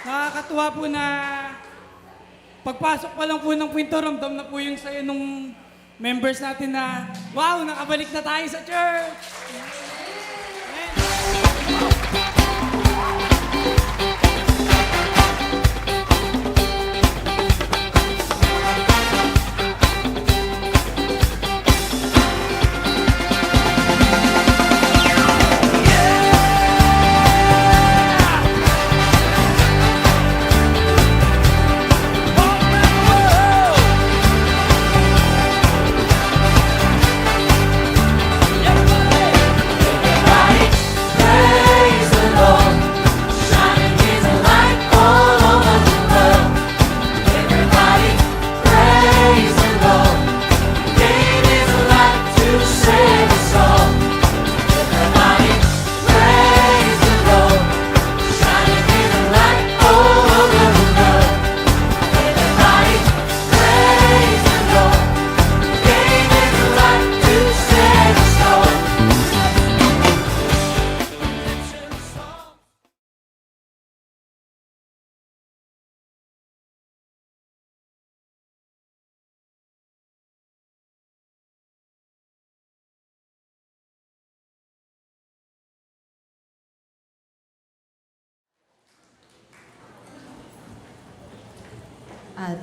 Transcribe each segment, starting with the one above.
Nakakatuwa po na pagpasok pa lang po ng kwento, ramdam na po yung sayo nung members natin na, wow, nakabalik na tayo sa church!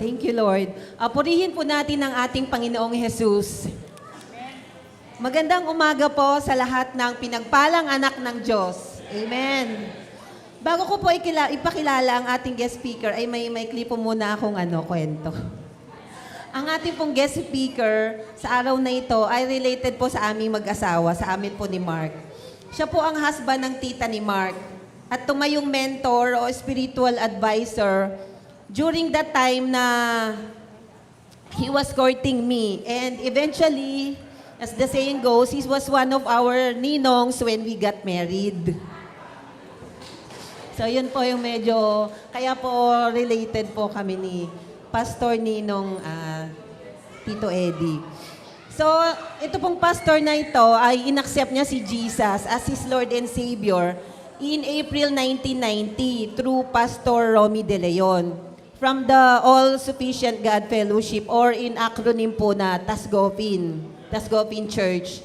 Thank you, Lord. Purihin po natin ang ating Panginoong Jesus. Magandang umaga po sa lahat ng pinagpalang anak ng Diyos. Amen. Bago ko po ipakilala ang ating guest speaker, ay may clip po muna akong kwento. Ang ating pong guest speaker sa araw na ito ay related po sa aming mag-asawa, sa amin po ni Mark. Siya po ang husband ng tita ni Mark at tumayong mentor o spiritual advisor during that time na he was courting me. And eventually, as the saying goes, he was one of our ninongs when we got married. So yun po yung medyo, kaya po related po kami ni Pastor Ninong Tito Eddie. So ito pong pastor na ito ay inaccept niya si Jesus as his Lord and Savior in April 1990 through Pastor Romy De Leon from the All-Sufficient God Fellowship, or in acronym po na Tasgopin Church.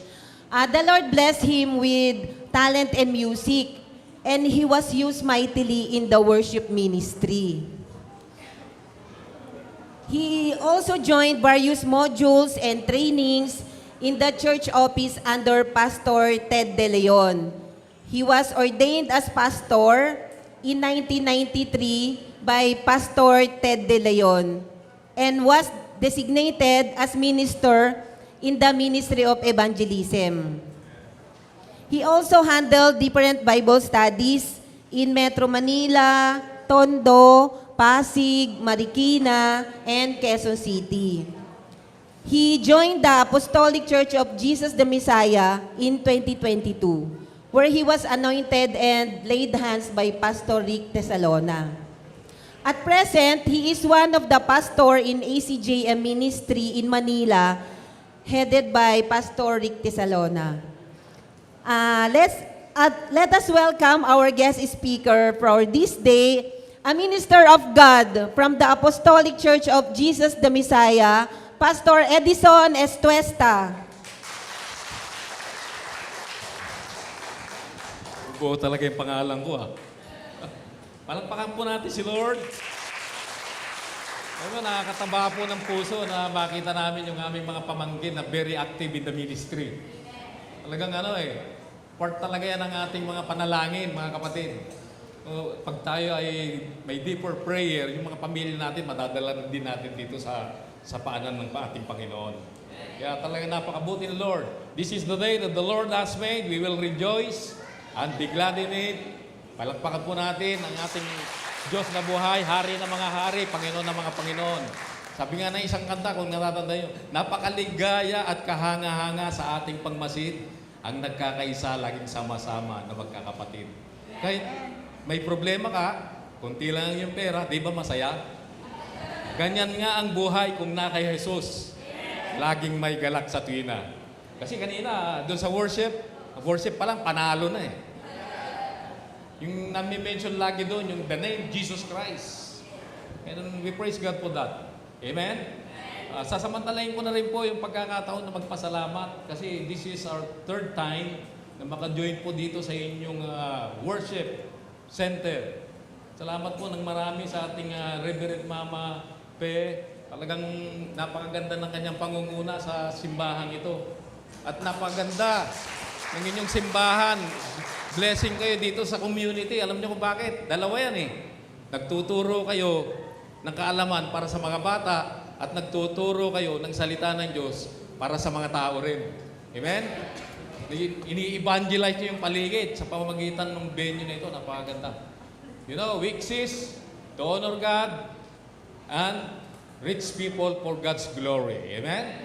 The Lord blessed him with talent and music, and he was used mightily in the worship ministry. He also joined various modules and trainings in the church office under Pastor Ted De Leon. He was ordained as pastor in 1993 by Pastor Ted De Leon and was designated as minister in the Ministry of Evangelism. He also handled different Bible studies in Metro Manila, Tondo, Pasig, Marikina, and Quezon City. He joined the Apostolic Church of Jesus the Messiah in 2022, where he was anointed and laid hands by Pastor Rick Tesalona. At present, he is one of the pastor in ACJM Ministry in Manila, headed by Pastor Rick Tesalona. Let us welcome our guest speaker for this day, a minister of God from the Apostolic Church of Jesus the Messiah, Pastor Edison Estuesta. Buo talaga yung pangalan ko Palakpakan po natin si Lord. Nakakataba po ng puso na makita namin yung aming mga pamangkin na very active in the ministry. Talagang part talaga yan ng ating mga panalangin, mga kapatid. Pag tayo ay may deeper prayer, yung mga pamilya natin, madadala din natin dito sa paanan ng ating Panginoon. Kaya talaga napakabuti ng Lord. This is the day that the Lord has made. We will rejoice and be glad in it. Palakpakan po natin ang ating Diyos na buhay, Hari ng mga hari, Panginoon ng mga Panginoon. Sabi nga ng isang kanta, kung natatanda nyo, napakaligaya at kahanga-hanga sa ating pangmasid, ang nagkakaisa, laging sama-sama na magkakapatid. Kahit may problema ka, kunti lang yung pera, di ba masaya? Ganyan nga ang buhay kung na kay Jesus. Laging may galak sa tuwina. Kasi kanina, doon sa worship pa lang, panalo na Yung nami-mention lagi doon, yung the name Jesus Christ. And we praise God for that. Amen? Sasamantalahin ko na rin po yung pagkakataon na magpasalamat kasi this is our third time na maka-join po dito sa inyong worship center. Salamat po ng marami sa ating Reverend Mama Pe. Talagang napakaganda ng kanyang pangunguna sa simbahan ito. At napaganda ng inyong simbahan. Blessing kayo dito sa community. Alam niyo kung bakit? Dalawa yan eh. Nagtuturo kayo ng kaalaman para sa mga bata at nagtuturo kayo ng salita ng Diyos para sa mga tao rin. Amen? Ini-evangelize niyo yung paligid sa pamamagitan ng venue na ito. Napakaganda. You know, we exist to honor God and reach people for God's glory. Amen?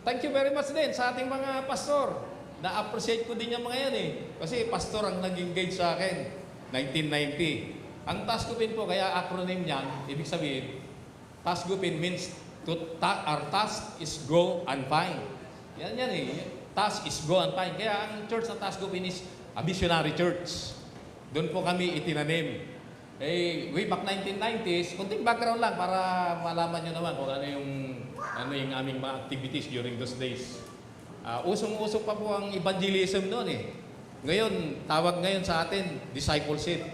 Thank you very much din sa ating mga pastor. Na-appreciate ko din yung mga yan eh. Kasi pastor ang nag-engage sa akin, 1990. Ang TASGUPIN po, kaya acronym niyan, ibig sabihin, TASGUPIN means our task is go and find. Yan eh. Task is go and find. Kaya ang church na TASGUPIN is a missionary church. Doon po kami itinanim. Way back 1990s, kunting background lang para malaman nyo naman kung ano yung aming mga activities during those days. Usong-usong pa po ang evangelism noon eh. Ngayon, tawag ngayon sa atin, discipleship.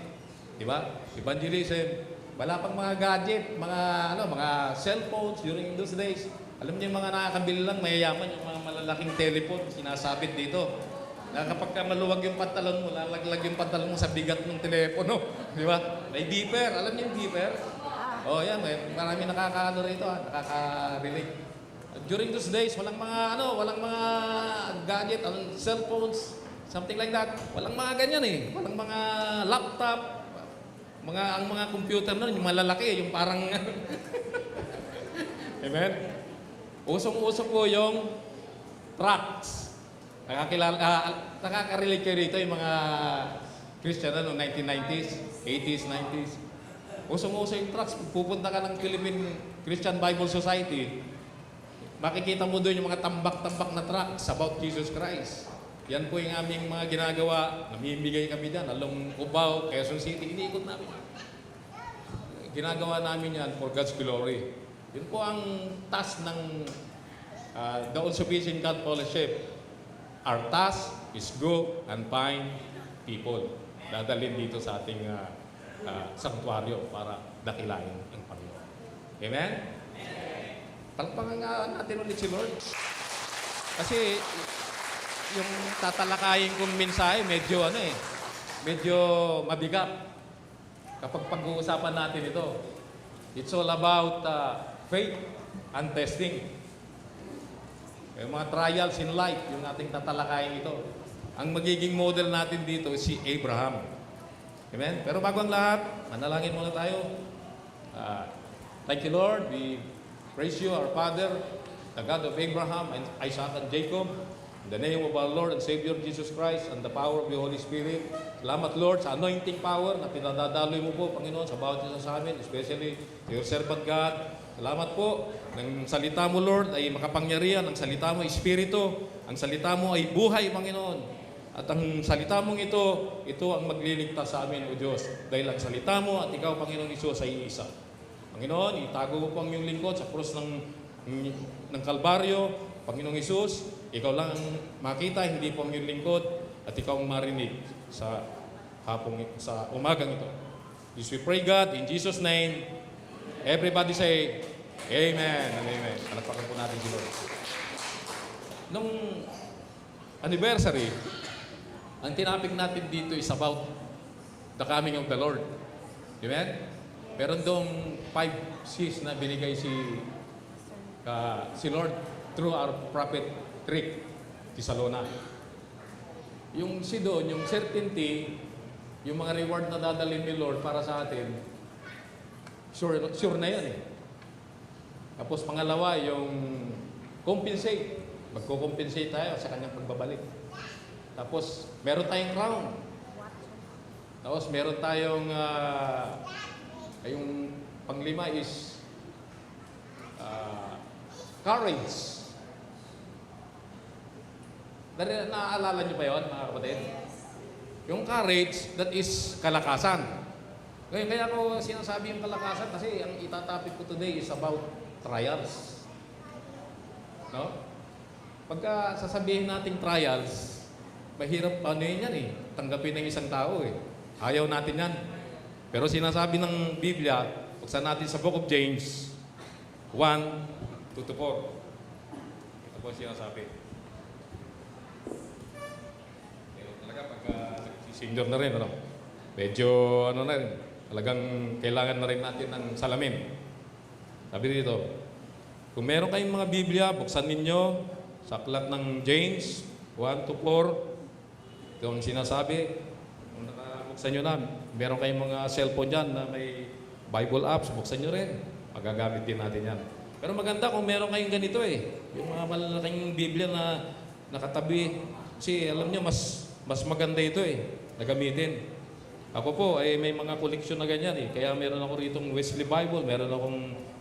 Di ba? Evangelism. Wala pang mga gadget, mga cellphones during those days. Alam niyo yung mga nakakabili lang, mayayaman yung mga malalaking telephone, sinasabit dito. Na kapag ka maluwag yung pantalon mo, lalaglag yung pantalon mo sa bigat ng telepono. Di ba? May beeper. Alam niyo yung beeper? Oh, yan. Marami nakakaano rito, nakaka-relate. During those days, walang mga gadget, cellphones, something like that. Walang mga ganyan eh. Walang mga laptop. Ang mga computer nun, yung malalaki, yung parang... Amen? Usong-usong po yung trucks. Nakaka-relate kayo rito yung mga Christian noong 1990s, 80s, 90s. Usong-uso yung trucks. Pupunta ka ng Philippine Christian Bible Society, makikita mo doon yung mga tambak-tambak na trucks about Jesus Christ. Yan po yung aming mga ginagawa. Namimigay kami dyan. Along Cubao, Quezon City, iniikot namin. Ginagawa namin yan for God's glory. Yun po ang task ng the All-Sufficient God Fellowship. Our task is go and find people. Dadalhin dito sa ating sanctuaryo para dakilain ang Panginoon. Amen? Palpakan nga natin ulit si Lord. Kasi yung tatalakayin kong mensahe medyo mabigat. Kapag pag-uusapan natin ito, it's all about faith and testing. Yung mga trials in life, yung ating tatalakayin ito. Ang magiging model natin dito is si Abraham. Amen? Pero bago ang lahat, manalangin muna tayo. Thank you, Lord. We praise you, our Father, the God of Abraham and Isaac and Jacob. In the name of our Lord and Savior Jesus Christ and the power of the Holy Spirit. Salamat, Lord, sa anointing power na pinadadaloy mo po, Panginoon, sa bawat isa sa amin, especially to your servant God. Salamat po. Ng salita mo, Lord, ay makapangyarihan. Ang salita mo, Espiritu. Ang salita mo ay buhay, Panginoon. At ang salita mong ito ang magliligtas sa amin, O Diyos. Dahil ang salita mo at ikaw, Panginoon Isus, ay isa. Panginoon, itago mo po ang iyong lingkod sa krus ng Kalbaryo. Panginoong Isus, ikaw lang ang makita, hindi po ang iyong lingkod. At ikaw ang marinig sa umagang ito. This we pray, God, in Jesus' name. Everybody say, Amen and Amen. Palakpakan po natin si Lord. Nung anniversary, ang tinapik natin dito is about the coming of the Lord. Amen? Meron doong 5 C's na binigay si Lord through our prophet Rick Tisalona. Yung si doon, yung certainty, yung mga reward na dadalhin ni Lord para sa atin, sure na yan eh. Tapos pangalawa, yung compensate. Magko-compensate tayo sa kanyang pagbabalik. Tapos, meron tayong crown. Tapos, meron tayong, yung panglima is courage. Naaalala niyo pa yun, mga kapatid? Yung courage, that is kalakasan. Kaya ako sinasabi yung kalakasan kasi ang itatapik ko today is about trials. No? Pagka sasabihin nating trials, mahirap ano yan eh. Tanggapin ng isang tao eh. Ayaw natin yan. Pero sinasabi ng Biblia, buksan natin sa Book of James 1, 2 to 4. Ito po sinasabi. Pero talaga pagka senior na rin, ano? Medyo ano na rin, talagang kailangan na rin natin ng salamin. Sabi dito, kung meron kayong mga Biblia, buksan ninyo sa aklat ng James 1 to 4. Ito ang sinasabi. Kung nakabuksan nyo na, meron kayong mga cellphone dyan na may Bible apps, buksan nyo rin. Magagamit din natin yan. Pero maganda kung meron kayong ganito eh. Yung mga malalaking Biblia na nakatabi. Kasi alam nyo, mas maganda ito eh, na gamitin. Ako po ay may mga koleksyon na ganyan eh. Kaya meron ako ritong Wesley Bible, meron akong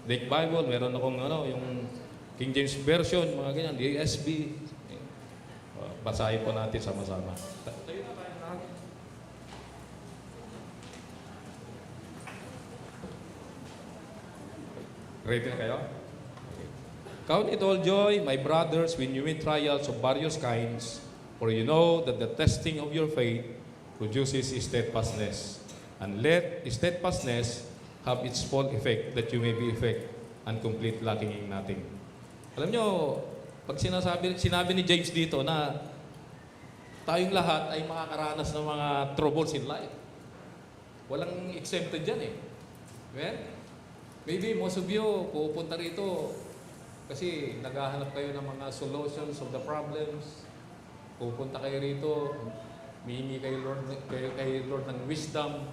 Lake Bible, meron akong yung King James Version, mga ganyan, ESV. Basahin po natin sama-sama. Tayo na tayo na. Ready na kayo? Count it all joy, my brothers, when you meet trials of various kinds, for you know that the testing of your faith produces steadfastness. And let steadfastness have its full effect, that you may be effect and complete, lacking in nothing. Alam nyo, pag sinabi ni James dito na tayong lahat ay makakaranas ng mga troubles in life. Walang exempted dyan eh. Amen? Maybe most of you pupunta rito kasi naghahanap kayo ng mga solutions of the problems. Pupunta kayo rito, mihingi kay Lord ng wisdom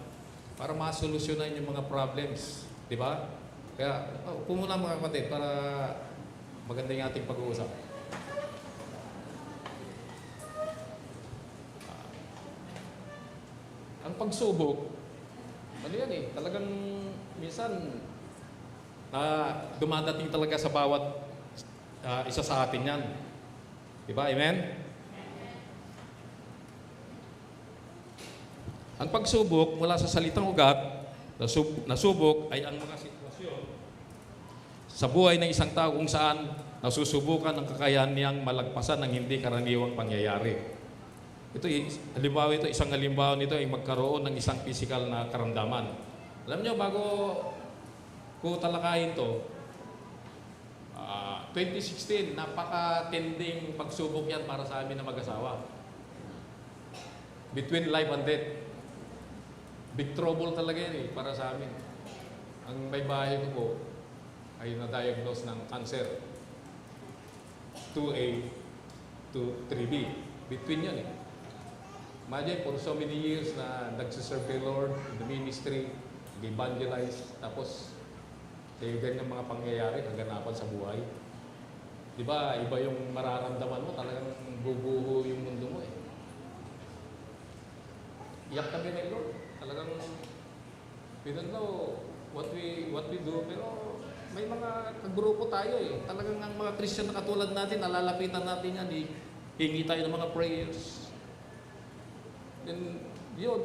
para masolusyonan yung mga problems. Di ba? Kaya, upo muna mga kapatid para maganda yung ating pag-uusap. Ang pagsubok, ano yan eh, talagang minsan dumadating talaga sa bawat isa sa atin yan. Diba? Amen? Ang pagsubok mula sa salitang ugat, nasubok ay ang mga sitwasyon sa buhay ng isang tao kung saan nasusubukan ang kakayahan niyang malagpasan ng hindi karaniwang pangyayari. Isang halimbawa nito ay magkaroon ng isang physical na karamdaman. Alam niyo, bago ko talakayin to, 2016, napaka-tending pagsubok yan para sa amin na mag-asawa. Between life and death. Big trouble talaga yan eh, para sa amin. Ang may bahay ko po ay na-diagnose ng cancer. 2A to 3B. Between yan eh. Imagine, for so many years na nagsiserve kay Lord in the ministry, nag-evangelize, tapos kayo ganyan mga pangyayari, kaganapan sa buhay. Di ba, iba yung mararamdaman mo, talagang bubuho yung mundo mo eh. Iyak kami ng Lord. Talagang, we don't know what we do, pero may mga kagrupo tayo eh. Talagang ang mga Christian na katulad natin, nalalapitan natin yan, hingi tayo ng mga prayers. Then, yun.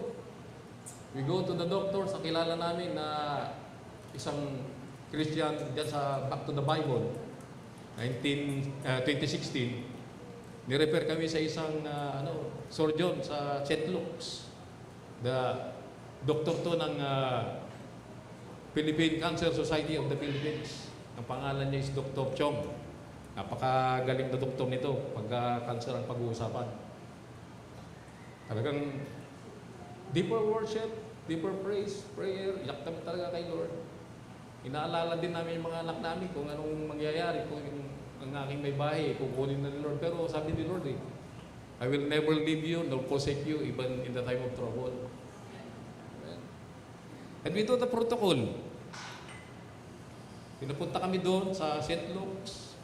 We go to the doctor, sa kilala namin na isang Christian dyan sa Back to the Bible, 2016, nirefer kami sa isang surgeon sa St. Luke's. The doctor to ng Philippine Cancer Society of the Philippines. Ang pangalan niya is Dr. Chong. Napakagaling na doktor nito pagka cancer ang pag-uusapan. Talagang deeper worship, deeper praise, prayer, iyak kami talaga kay Lord. Inaalala din namin yung mga anak namin kung anong mangyayari, kung ang aking may bahay, kukunin na ni Lord. Pero sabi ni Lord I will never leave you nor forsake you even in the time of trouble. And we do the protocol. Pinapunta kami doon sa St. Luke's.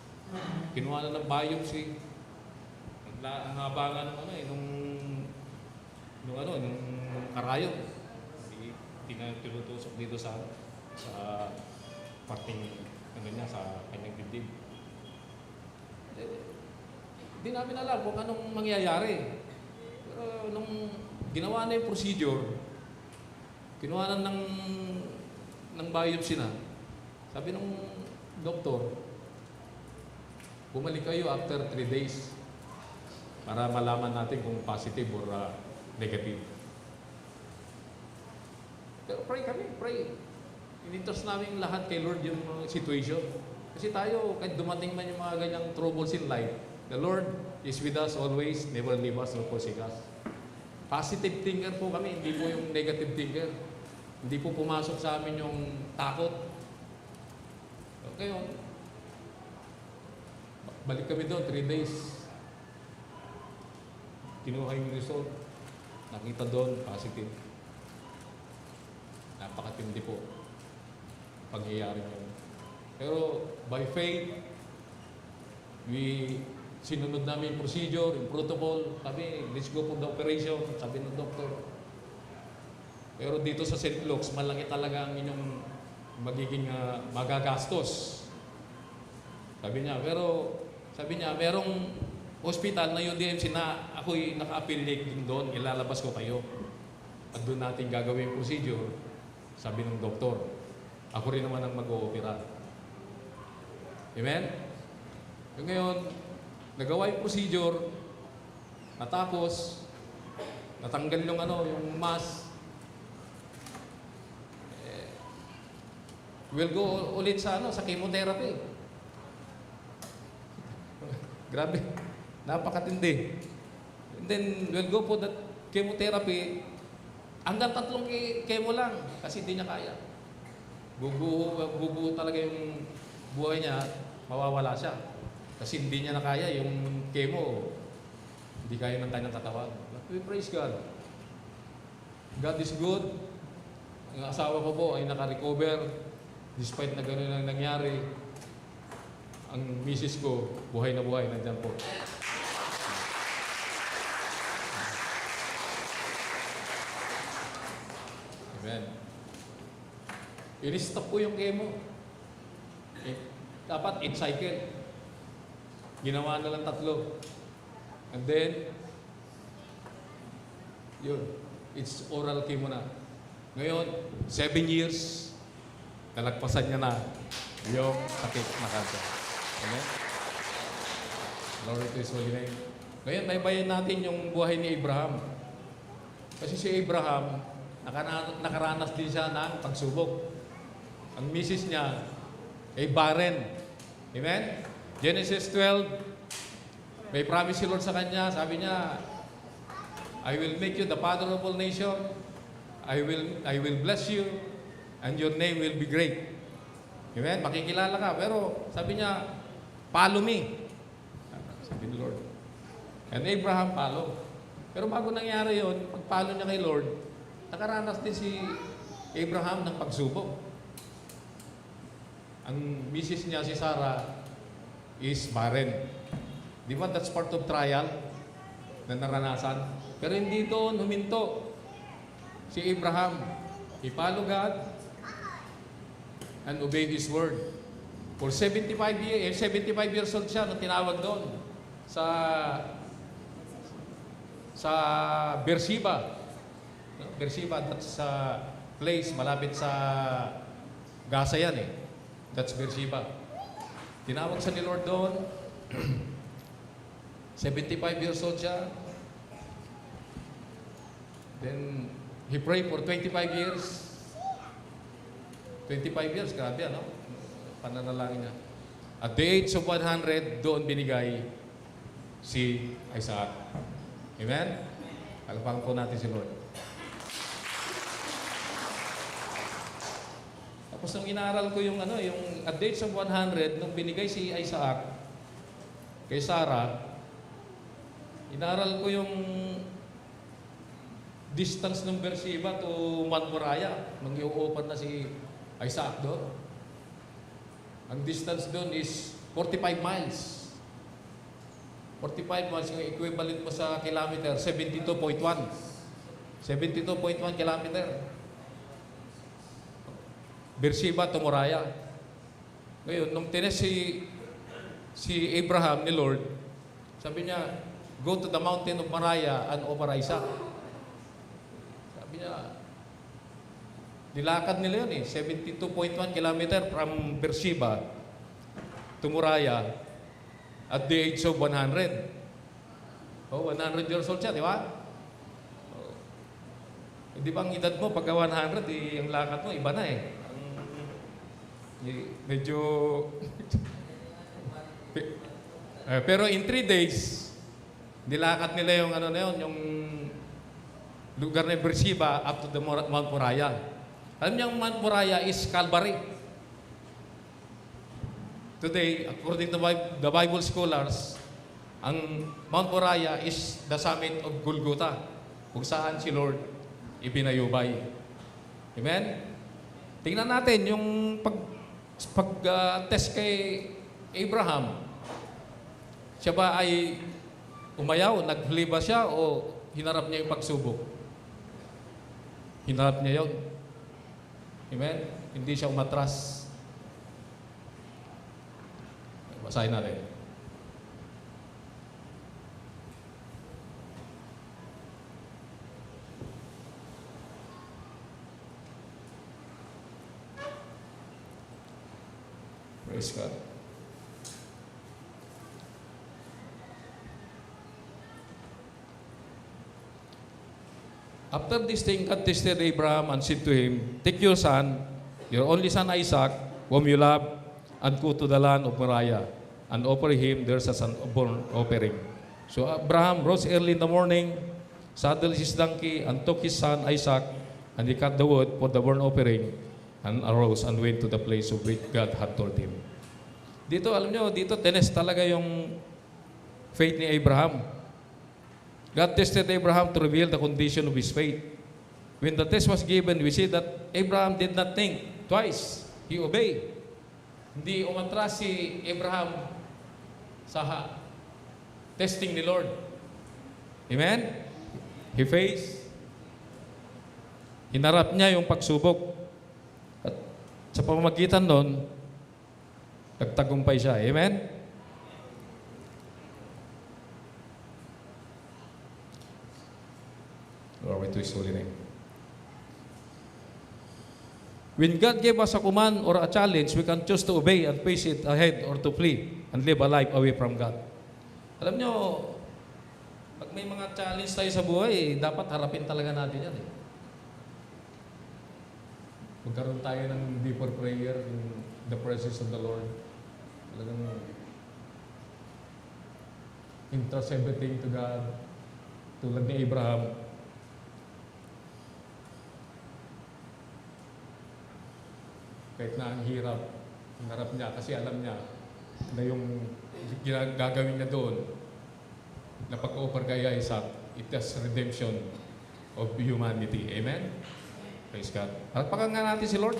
Kinuha na ng biopsy. Ang haba nga nung karayo. Tinutusok dito sa parting niya, sa kanyang dibdib. Hindi namin alam kung anong mangyayari. Pero nung ginawa na yung procedure, kinuha na ng biopsy na. Sabi ng doktor, bumalik kayo after 3 days para malaman natin kung positive or negative. Pero pray kami, pray. Inintos namin lahat kay Lord yung situation. Kasi tayo, kahit dumating man yung mga ganyang troubles in life, the Lord is with us always, never leave us or forsake us. Positive thinker po kami, hindi po yung negative thinker. Hindi po pumasok sa amin yung takot. Okay, balik kami doon, 3 days. Kinuha yung result. Nakita doon, positive. Napakatindi po. Pangyayari yun. Pero by faith, sinunod namin yung procedure, yung protocol. Sabi, let's go for the operation. Sabi ng doktor. Pero dito sa St. Luke's, malaki talaga ang inyong magiging magagastos. Sabi niya, merong hospital na UDMC na ako'y naka-affiliate din doon, ilalabas ko kayo. At doon natin gagawin yung procedure, sabi ng doktor. Ako rin naman ang mag-oopera. Amen? Yung ngayon, nagawa yung procedure, natapos, natanggal yung mask. We'll go ulit sa chemotherapy. Grabe, napakatindi. And then, we'll go for that chemotherapy. Hanggang 3 chemo lang, kasi hindi niya kaya. Guguho talaga yung buhay niya, mawawala siya. Kasi hindi niya na kaya yung chemo. Hindi kaya ng kanyang katawan. But we praise God. God is good. Ang asawa ko po ay naka-recover. Despite na gano'n ang nangyari, ang misis ko, buhay na buhay, nandyan po. Amen. I-restop po yung chemo. Dapat 8 cycle. Ginawa na lang 3. And then, yun, it's oral chemo na. Ngayon, 7 years, nalagpasan niya na yung sakit na cancer. Amen? Glory to His holy name. Ngayon, baybayin natin yung buhay ni Abraham. Kasi si Abraham, nakaranas din siya ng pagsubok. Ang misis niya ay barren. Amen? Genesis 12, may promise si Lord sa kanya. Sabi niya, I will make you the father of all nations. I will bless you. And your name will be great. Amen? Makikilala ka. Pero sabi niya, follow me. Sabi ni Lord. And Abraham follow. Pero bago nangyari yun, pag-follow niya kay Lord, nakaranas din si Abraham ng pagsubok. Ang misis niya, si Sarah, is barren. Di ba that's part of trial na naranasan? Pero hindi doon huminto. Si Abraham, he followed God, and obeyed His word. For 75 years old siya nung tinawag doon sa Beersheba. Beersheba, that's a place malapit sa Gaza yan eh. That's Beersheba. Tinawag sa ni Lord doon. 75 years old siya. Then, he prayed for 25 years. 25 years, grabe ano? Pananalangin niya. At the age of 100, doon binigay si Isaac. Amen? Alpakan po natin si Lord. Tapos nung inaral ko yung at the age of 100, nung binigay si Isaac kay Sarah, inaral ko yung distance ng Beersheba to Mount Moriah nung i-open na si Isaac doon. Ang distance doon is 45 miles. 45 miles, yung equivalent mo sa kilometer, 72.1. 72.1 kilometer. Beersheba to Moriah. Ngayon, nung tines si Abraham ni Lord, sabi niya, go to the mountain of Moriah and offer Isaac. Kaya, nilakad nila yun 72.1 kilometer from Beersheba to Moriah at the age of 100. Oh, 100 years old siya, di ba? Oh. Hindi ba ang edad mo pagka 100, ang lakad mo, iba na Medyo... pero in 3 days, nilakad nila yung yung lugar ng Beersheba up to the Mount Moriah. Alam niyo, ang Mount Moriah is Calvary. Today, according to the Bible scholars, ang Mount Moriah is the summit of Golgotha, kung saan si Lord ipinayubay. Amen? Tingnan natin yung pag-test kay Abraham. Siya ba ay umayaw, naghuli ba siya o hinarap niya yung pagsubok? Hinarap niya yun. Amen? Hindi siya umatras. Basahin natin. Praise God. After this thing, God tested Abraham and said to him, "Take your son, your only son Isaac, whom you love, and go to the land of Moriah, and offer him there as an burnt offering." So Abraham rose early in the morning, saddled his donkey, and took his son Isaac, and he cut the wood for the burnt offering, and arose and went to the place of which God had told him. Dito, alam nyo, dito tinest talaga yung faith ni Abraham. God tested Abraham to reveal the condition of his faith. When the test was given, we see that Abraham did not think twice. He obeyed. Hindi umatras si Abraham sa testing ni Lord. Amen? He faced. Hinarap niya yung pagsubok. At sa pamamagitan nun, nagtagumpay siya. Amen? Glory to His holy name. When God gave us a command or a challenge, we can choose to obey and face it ahead or to flee and live a life away from God. Alam nyo, pag may mga challenge tayo sa buhay, dapat harapin talaga natin yan. Magkaroon tayo ng deeper prayer in the presence of the Lord. Talagang entrust everything to God. Tulad ni Abraham. Kahit na ang hirap niya kasi alam niya na yung gagawin niya doon na pag-offer kay Isaac, it has redemption of humanity. Amen? Praise God. Palakpakan nga natin si Lord.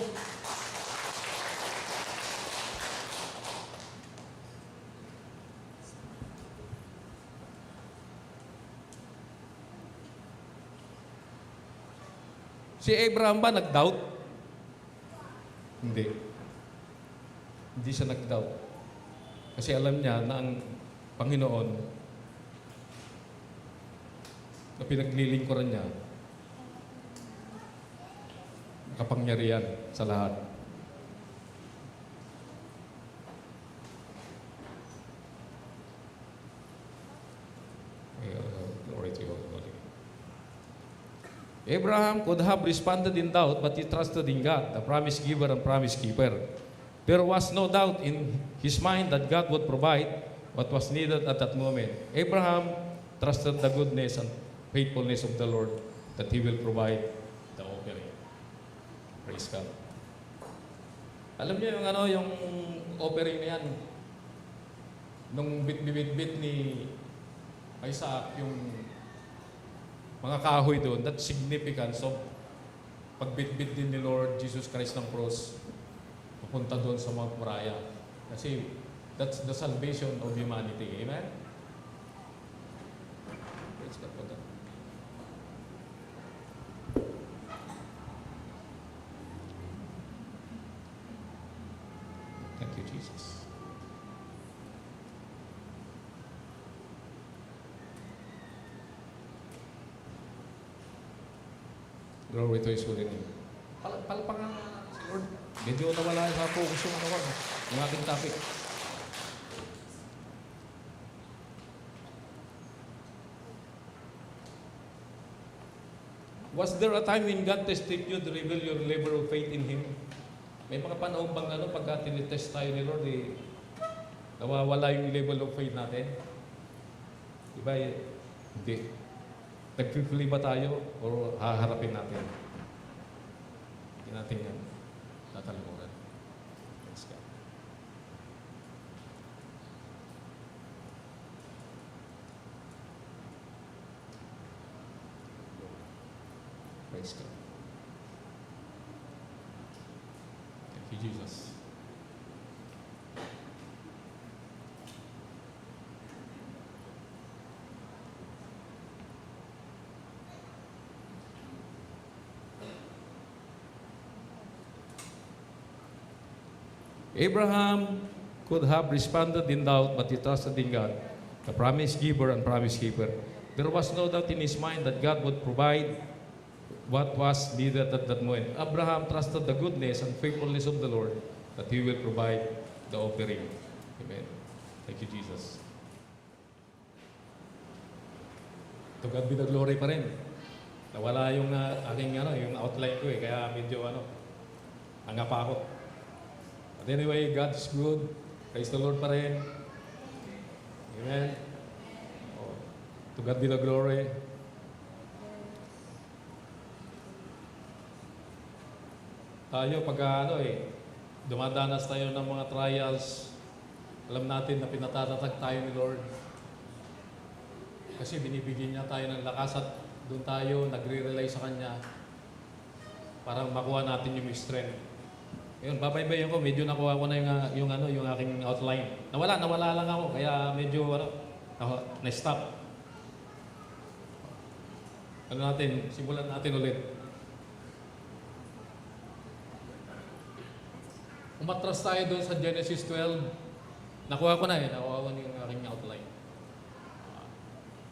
Si Abraham ba nag-doubt? Hindi. Hindi siya nag-doubt. Kasi alam niya na ang Panginoon na pinaglilingkuran niya kapangyarihan sa lahat. Glory to God. Abraham could have responded in doubt, but he trusted in God, the promise giver and promise keeper. There was no doubt in his mind that God would provide what was needed at that moment. Abraham trusted the goodness and faithfulness of the Lord that He will provide the offering. Praise God. Alam niyo yung offering na yan, nung bit-bit ni Isaac, yung mga kahoy doon, that significance of pagbitbit din ni Lord Jesus Christ ng cross pupunta doon sa Mount Moriah. Kasi that's the salvation of humanity. Amen? Praise God for that. Thank you, Jesus. Glory to His holy name. Palpakan si Lord. Medyo nawala sa focus yung ano ko, yung ating topic. Was there a time when God tested you to reveal your level of faith in Him? May mga panahon bang ano, pagka tinitest tayo ni Lord, nawawala yung level of faith natin? Diba? Hindi. Nag-feel ba tayo o haharapin natin? Hindi natin yan tatalimuran. Let's go. Praise God. Thank you, Jesus. Abraham could have responded in doubt, but he trusted in God, the promise giver and promise keeper. There was no doubt in his mind that God would provide what was needed at that moment. Abraham trusted the goodness and faithfulness of the Lord, that He will provide the offering. Amen. Thank you, Jesus. To God be the glory pa rin. Nawala yung aking yung outline ko kaya medyo hanga pa ako. But anyway, God is good. Praise the Lord pa rin. Amen. Oh, to God be the glory. Tayo pagka dumadanas tayo ng mga trials, alam natin na pinatatatag tayo ni Lord. Kasi binibigyan niya tayo ng lakas at doon tayo nagre-rely sa Kanya para makuha natin yung strength. Ngayon, babaybayin ko, medyo nakuha ko na yung aking outline. Nawala lang ako, kaya medyo na-stop. Simulan natin ulit. Umatras tayo doon sa Genesis 12. Nakuha ko na nakuha ko na yung aking outline.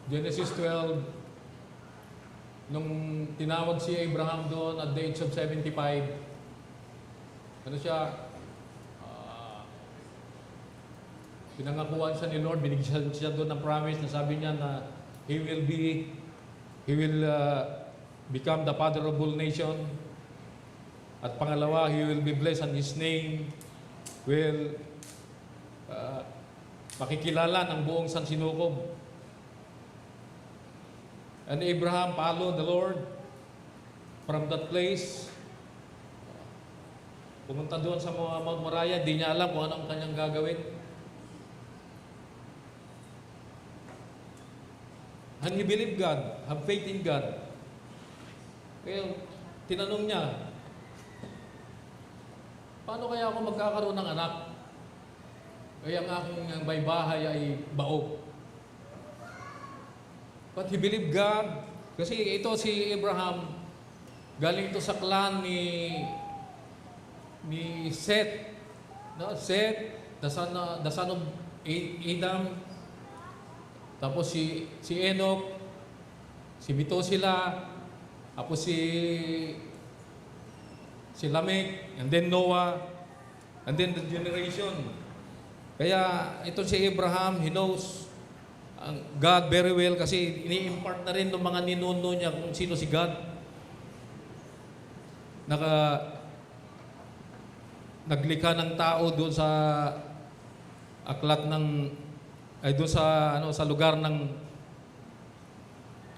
Genesis 12, nung tinawag si Abraham doon at the age of 75, pinangakuan siya ni Lord, binigyan siya doon ng promise na sabi niya na He will become the father of all nation. At pangalawa, He will be blessed and His name will makikilala ng buong sansinukob. And Abraham followed the Lord from that place. Pumunta doon sa Mount Moriah, di niya alam kung anong kanyang gagawin. And he believed God, have faith in God. Kaya tinanong niya, paano kaya ako magkakaroon ng anak? Kaya ang aking baybahay ay bao. But he believed God. Kasi ito si Abraham, galing to sa clan ni Seth. No? Seth, the son of Adam. Tapos si Enoch, si Methuselah, tapos si Lamech, and then Noah, and then the generation. Kaya ito si Abraham, he knows God very well kasi ini-impart na rin ng mga ninuno niya kung sino si God. Naglikha ng tao doon sa aklat doon sa lugar ng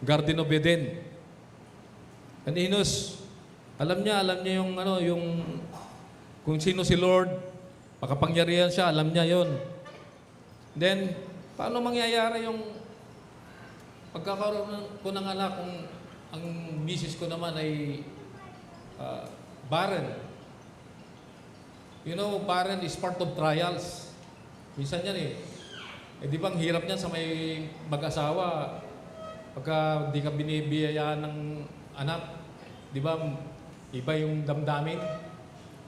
Garden of Eden. And he knows, alam niya yung kung sino si Lord, makapangyarihan siya, alam niya yon. Then, paano mangyayari yung pagkakaroon ko ng anak kung ang misis ko naman ay barren? You know, barren is part of trials. Minsan yan di ba ang hirap niyan sa may mag-asawa pagka di ka binibiyayaan ng anak, di ba iba yung damdamin?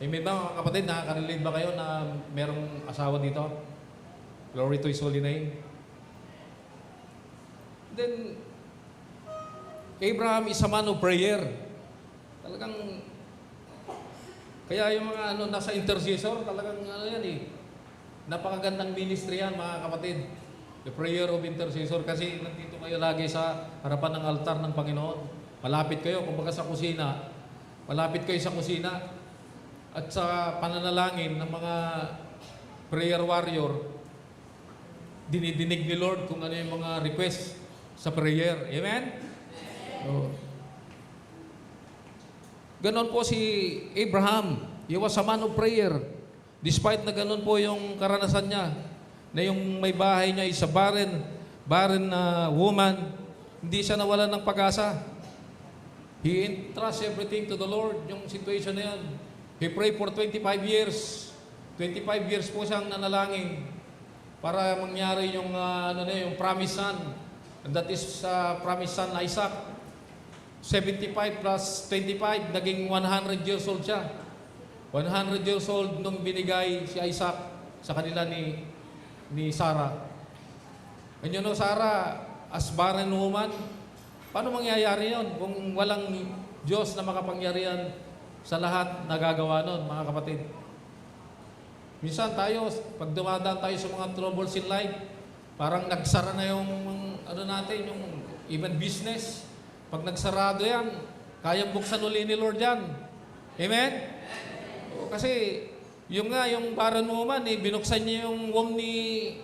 May ba mga kapatid, nakaka-relate ba kayo na merong asawa dito? Glory to His holy name. Then, Abraham is a man of prayer. Talagang, kaya yung mga nasa intercessor, talagang yan eh. Napakagandang ministry yan, mga kapatid. The prayer of intercessor, kasi nandito kayo lagi sa harapan ng altar ng Panginoon. Malapit kayo, kumbaga sa kusina. Malapit kayo sa kusina. At sa pananalangin ng mga prayer warrior, dinidinig ni Lord kung ano yung mga request sa prayer. Amen? So, ganon po si Abraham. He was a man of prayer. Despite na ganon po yung karanasan niya, na yung may bahay niya is a barren na woman, hindi siya nawalan ng pag-asa. He entrusts everything to the Lord, yung situation na yan. He prayed for 25 years. 25 years po siyang nanalangin para mangyari yung, yung promised son. And that is promised son Isaac. 75 plus 25, naging 100 years old siya. 100 years old nung binigay si Isaac sa kanila ni Sarah. And you know, Sarah, as barren woman, paano mangyayari yun kung walang Diyos na makapangyarihan sa lahat na gagawa nun, mga kapatid? Minsan tayo, pag dumadaan tayo sa mga troubles in life, parang nagsara na yung, natin, yung even business. Pag nagsarado yan, kayang buksan uli ni Lord yan. Amen? Kasi, yung barren woman, binuksan niya yung womb ni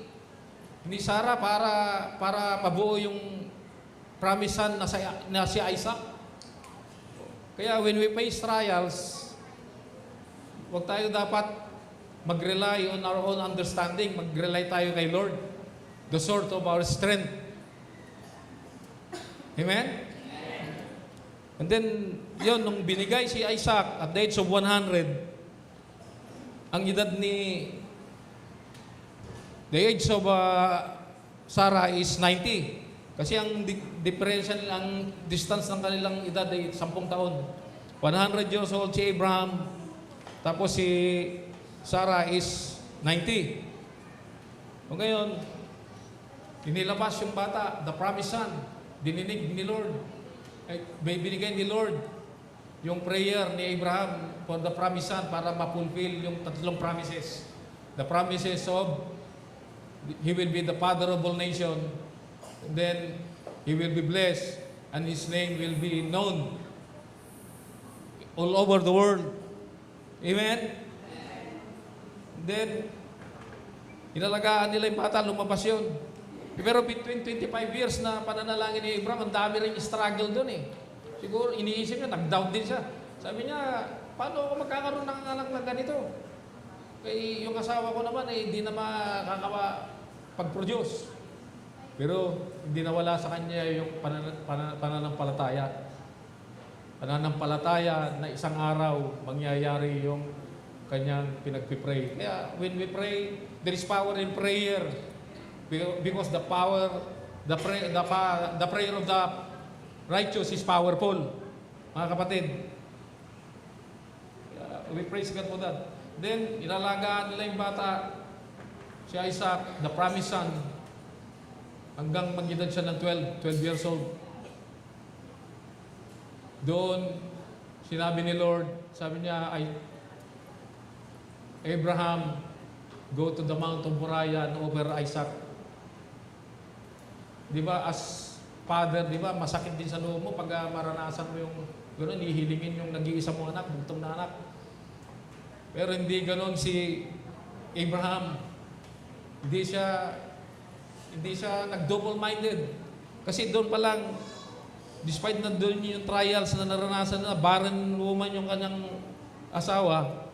Sarah para mabuo yung promised son na si Isaac. Kaya when we face trials, huwag tayo dapat mag-rely on our own understanding. Mag-rely tayo kay Lord, the source of our strength. Amen? And then, yun, nung binigay si Isaac at the age of 100, ang edad the age of Sarah is 90. Kasi ang differential, ang distance ng kanilang edad ay 10 taon. 100 years old si Abraham, tapos si Sarah is 90. O ngayon, inilabas yung bata, the promised son, dininig ni Lord. Binigay ni Lord yung prayer ni Abraham for the promised son para ma-fulfill yung tatlong promises. The promises of he will be the father of all nations, and then he will be blessed, and his name will be known all over the world. Amen? Then, inalagaan nila yung bata, lumabas yun. Pero between 25 years na pananalangin ni Abraham, ang dami rin struggle doon eh. Siguro, iniisip niya, nag-doubt din siya. Sabi niya, paano ako magkakaroon ng anak na ganito? Kaya yung asawa ko naman, hindi na makakapag-produce. Pero, hindi nawala sa kanya yung pananampalataya. Pananampalataya na isang araw, mangyayari yung kanyang pinagpipray. Kaya, when we pray, there is power in prayer. Because the prayer of the righteous is powerful. Mga kapatid, we praise God for that. Then, inalagaan nila yung bata, si Isaac, the promised son, hanggang mag-edad siya ng 12 years old. Doon, sinabi ni Lord, sabi niya, Abraham, go to the Mount of Moriah and offer Isaac. Di ba, as father, di ba, masakit din sa loob mo pag maranasan mo yung gano'n, ihilingin yung nag-iisa mong anak, bugtong na anak. Pero hindi gano'n si Abraham. Hindi siya nag-double-minded. Kasi doon pa lang, despite na doon yung trials na naranasan na, barren woman yung kanyang asawa,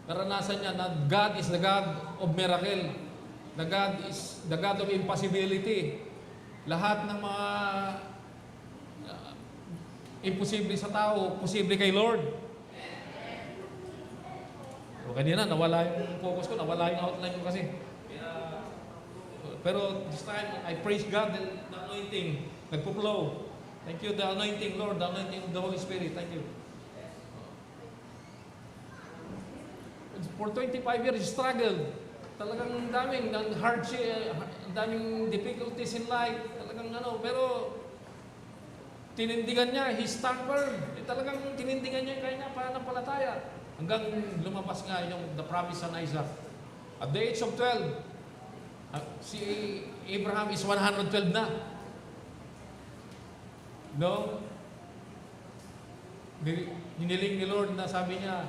naranasan niya na God is the God of miracle. The God is the God of impossibility. Lahat ng mga imposible sa tao, posible kay Lord. O kanina, nawala yung focus ko, nawala yung outline ko kasi. Pero this time, I praise God and the anointing nagpo-flow. Thank you, the anointing, Lord, the anointing of the Holy Spirit. Thank you. For 25 years, struggled. Talagang daming hardship, daming difficulties in life. Talagang pero tinindigan niya, he stubborn. Talagang tinindigan niya yung kanya pananampalataya. Hanggang lumabas nga yung the promise on Isaac. At the age of 12, si Abraham is 112 na. No? Hiniling ni Lord na sabi niya,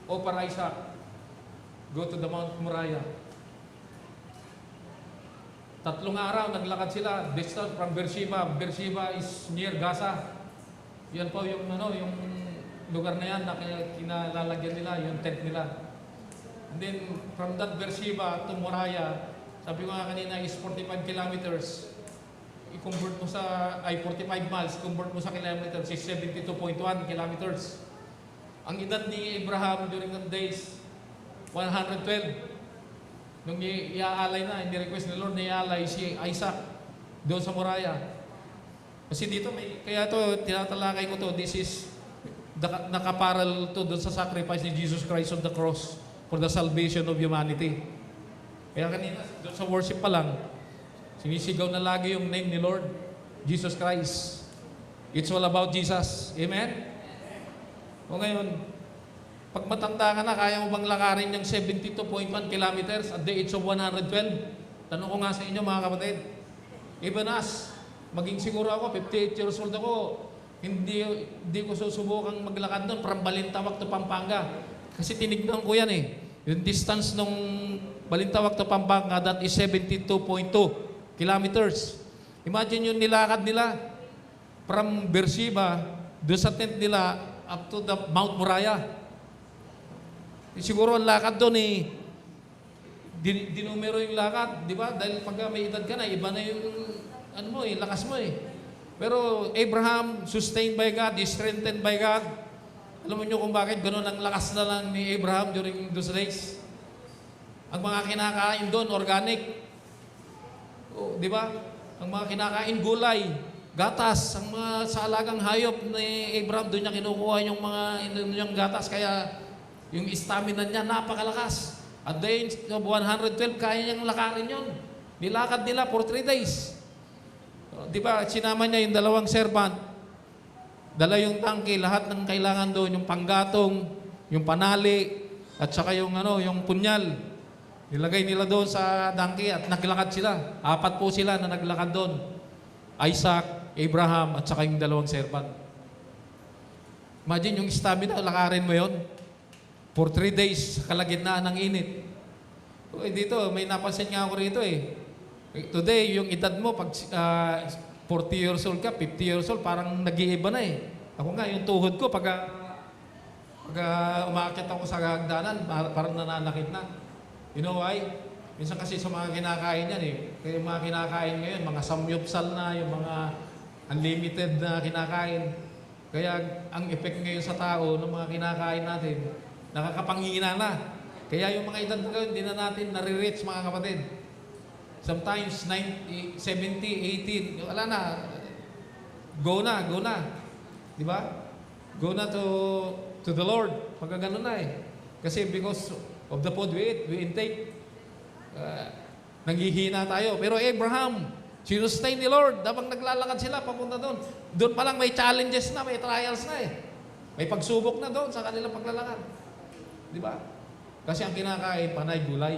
offer Isaac, go to the Mount Moriah. 3 araw, naglakad sila, distance from Beersheba. Beersheba is near Gaza. Yan po yung, yung lugar na yan na kinalalagyan nila, yung tent nila. And then, from that Beersheba to Moriah, sabi ko nga kanina is 45 kilometers. I-convert mo sa, 45 miles, convert mo sa kilometers is 72.1 kilometers. Ang edad ni Abraham during the days, 112. Nung iaalay na, request ni Lord na iaalay si Isaac doon sa Moriah. Kasi dito, kaya to tinatalakay ko to, this is nakaparal to doon sa sacrifice ni Jesus Christ on the cross for the salvation of humanity. Kaya kanina, doon sa worship pa lang, sinisigaw na lagi yung name ni Lord, Jesus Christ. It's all about Jesus. Amen? O ngayon, pag matanda ka na, kaya mo bang lakarin yung 72.1 kilometers at the age of 112? Tanong ko nga sa inyo mga kapatid. Even us, maging siguro ako, 58 years old ako, hindi ko susubukang maglakad doon from Balintawak to Pampanga. Kasi tinignan ko yan eh. Yung distance nung Balintawak to Pampanga, that is 72.2 kilometers. Imagine yung nilakad nila from Beersheba, doon sa tent nila, up to the Mount Moriah. Siguro ang lakad doon dinumero yung lakad, di ba? Dahil pag may edad ka na, iba na yung lakas mo eh. Pero Abraham, sustained by God, strengthened by God. Alam mo nyo kung bakit gano'n ang lakas na lang ni Abraham during those days? Ang mga kinakain doon, organic. O, di ba? Ang mga kinakain, gulay, gatas. Ang mga sa alagang hayop ni Abraham, doon niya kinukuha yung gatas. Kaya yung stamina niya napakalakas. At the age of 112, kaya niyang lakarin yun. Nilakad nila for 3 days. Di ba, sinama niya yung 2 servant. Dala yung tangke, lahat ng kailangan doon, yung panggatong, yung panali, at saka yung punyal. Nilagay nila doon sa tangke at naglakad sila. 4 po sila na naglakad doon. Isaac, Abraham, at saka yung 2 servant. Imagine yung stamina, lakarin mo yon for 3 days sa kalagitnaan ng init. Dito, may napansin nga ako rito eh. Today, yung edad mo, pag 40 years old ka, 50 years old, parang nag-iiba na eh. Ako nga, yung tuhod ko, pag umakit ako sa hagdanan, parang nananakit na. You know why? Minsan kasi sa mga kinakain yan eh. Kaya yung mga kinakain ngayon, mga samyupsal na, yung mga unlimited na kinakain. Kaya ang effect ngayon sa tao ng mga kinakain natin, nakakapanghina na. Kaya yung mga edad ngayon, hindi na natin nare-reach mga kapatid. Sometimes 90, 70, 80, wala na. Go na. Di ba? Go na to the Lord. Pagka ganun na eh. Kasi because of the food we eat, we intake, nanghihina tayo. Pero Abraham, sinustain ni Lord. Habang naglalakad sila, papunta doon. Doon pa lang may challenges na, may trials na eh. May pagsubok na doon sa kanilang paglalakad. Di ba? Kasi ang kinakain, panay gulay.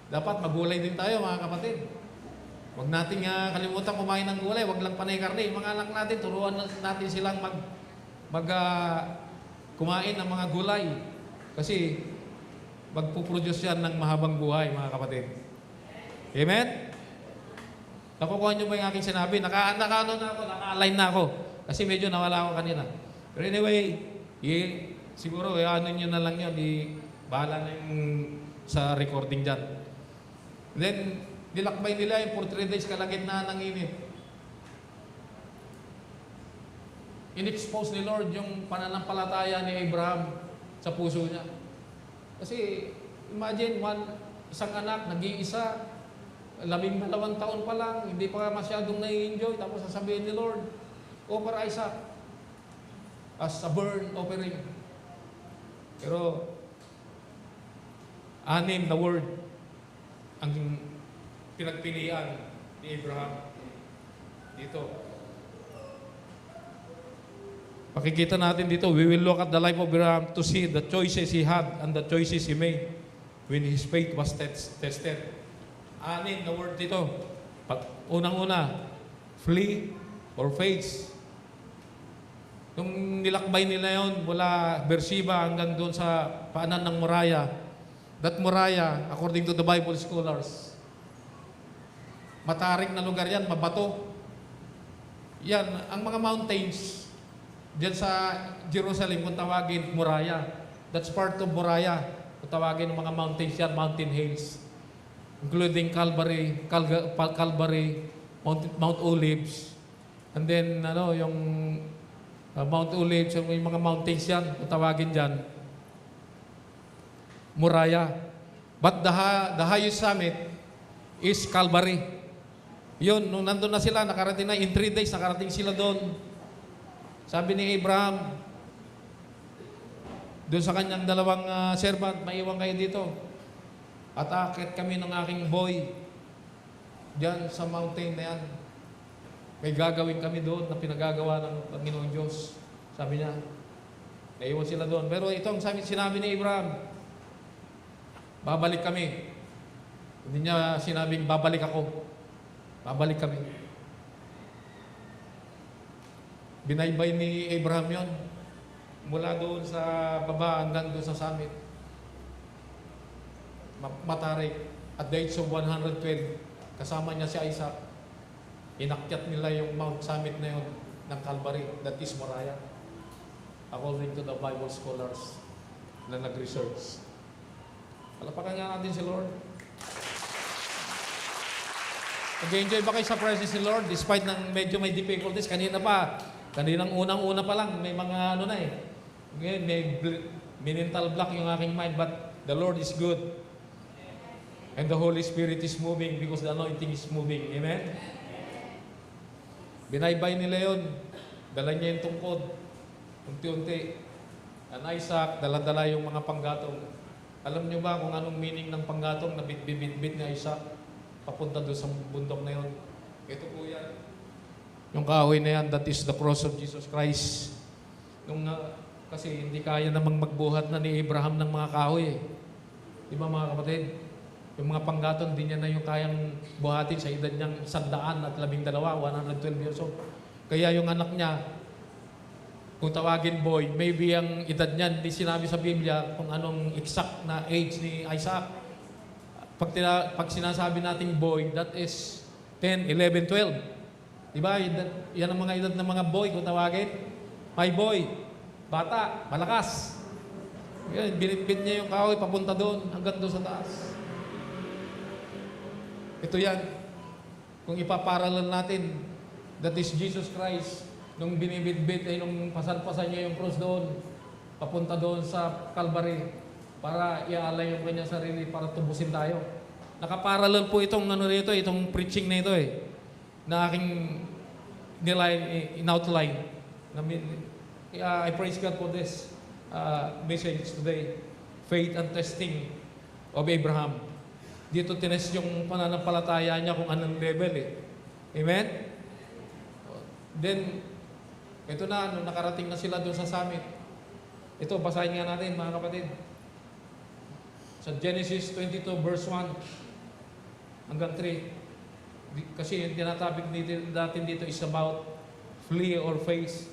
Dapat magulay din tayo mga kapatid. Huwag natin kalimutan kumain ng gulay, huwag lang panay karne. Mga anak natin, turuan natin silang kumain ng mga gulay. Kasi magpuproduce yan ng mahabang buhay mga kapatid. Amen? Nakukuha nyo ba yung aking sinabi? Naka-align na ako. Kasi medyo nawala ako kanina. Pero anyway, siguro, ano nyo na lang yun, bahala na yung sa recording dyan. Then, nilakbay nila yung for 3 days kalagitnaan ng init. In-expose ni Lord yung pananampalataya ni Abraham sa puso niya. Kasi, imagine, isang anak, nag-iisa, 12 taon pa lang, hindi pa masyadong nai-enjoy, tapos sasabihin ni Lord, offer Isaac as a burnt offering. Pero, 6 na word ang pinagpilian ni Abraham. Dito. Pakikita natin dito, we will look at the life of Abraham to see the choices he had and the choices he made when his faith was tested. Anin na word dito. Unang-una, flee or face. Nung nilakbay nila yon mula Beersheba hanggang doon sa paanan ng Moriah, that Moriah, according to the Bible scholars, matarik na lugar yan, mabato. Yan, ang mga mountains, diyan sa Jerusalem, kung tawagin, Moriah. That's part of Moriah. Kung tawagin ng mga mountains yan, mountain hills. Including Calvary, Mount Olives. And then, yung Mount Olives, yung mga mountains yan, kung tawagin dyan, Moriah. But the highest summit is Calvary. Yun, nung nandun na sila, nakarating na, in 3 days, nakarating sila doon. Sabi ni Abraham, doon sa kanyang dalawang servant, maiwan kayo dito. At aakit kami ng aking boy diyan sa mountain na yan. May gagawin kami doon na pinagagawa ng Panginoong Diyos. Sabi niya, naiwan sila doon. Pero ito ang sinabi ni Abraham, babalik kami. Hindi niya sinabing, babalik ako. Babalik kami. Binaybay ni Abraham yon mula doon sa baba hanggang doon sa summit. Matarik. At the age of 112, kasama niya si Isaac. Inakyat nila yung Mount Summit na yun ng Calvary, that is Moriah. According to the Bible scholars na nag-research. Palapakan nga natin si Lord. Nag-enjoy ba kayo sa presence ni Lord despite ng medyo may difficulties? Kaninang unang-una pa lang, may mga may mental block yung aking mind, but the Lord is good. And the Holy Spirit is moving because the anointing is moving. Amen? Binaybay nila yun. Dala niya yung tungkod. Unti-unti. And Isaac, dala-dala yung mga panggatong. Alam niyo ba kung anong meaning ng panggatong na bit-bit ni Isaac? Papunta doon sa bundok na yun. Ito po yan. Yung kahoy na yan, that is the cross of Jesus Christ. Kasi hindi kaya namang magbuhat na ni Abraham ng mga kahoy. Di ba mga kapatid? Yung mga panggaton, hindi niya na yung kayang buhatin sa edad niyang 112, 112 years old. Kaya yung anak niya, kung tawagin boy, maybe ang edad niya, hindi sinabi sa Biblia kung anong exact na age ni Isaac. Pag sinasabi nating boy, that is 10, 11, 12. Diba? Yan ang mga edad ng mga boy, kung tawagin. My boy, bata, malakas. Yan, binitbit niya yung kahoy, papunta doon, hanggang doon sa taas. Ito yan. Kung ipaparalan natin, that is Jesus Christ. Nung binibitbit, nung pasan-pasan niya yung cross doon, papunta doon sa Calvary, para iaalay yung kanya sarili, para tubusin tayo. Nakaparallel po itong itong preaching na ito na aking in-outline. I praise God for this message today. Faith and testing of Abraham. Dito tinest yung pananampalataya niya kung anong level Amen? Then, ito na, nung nakarating na sila doon sa summit. Ito, basahin nga natin mga kapatid. Sa Genesis 22 verse 1 hanggang 3. Kasi yung tinatapik natin dito is about flee or face.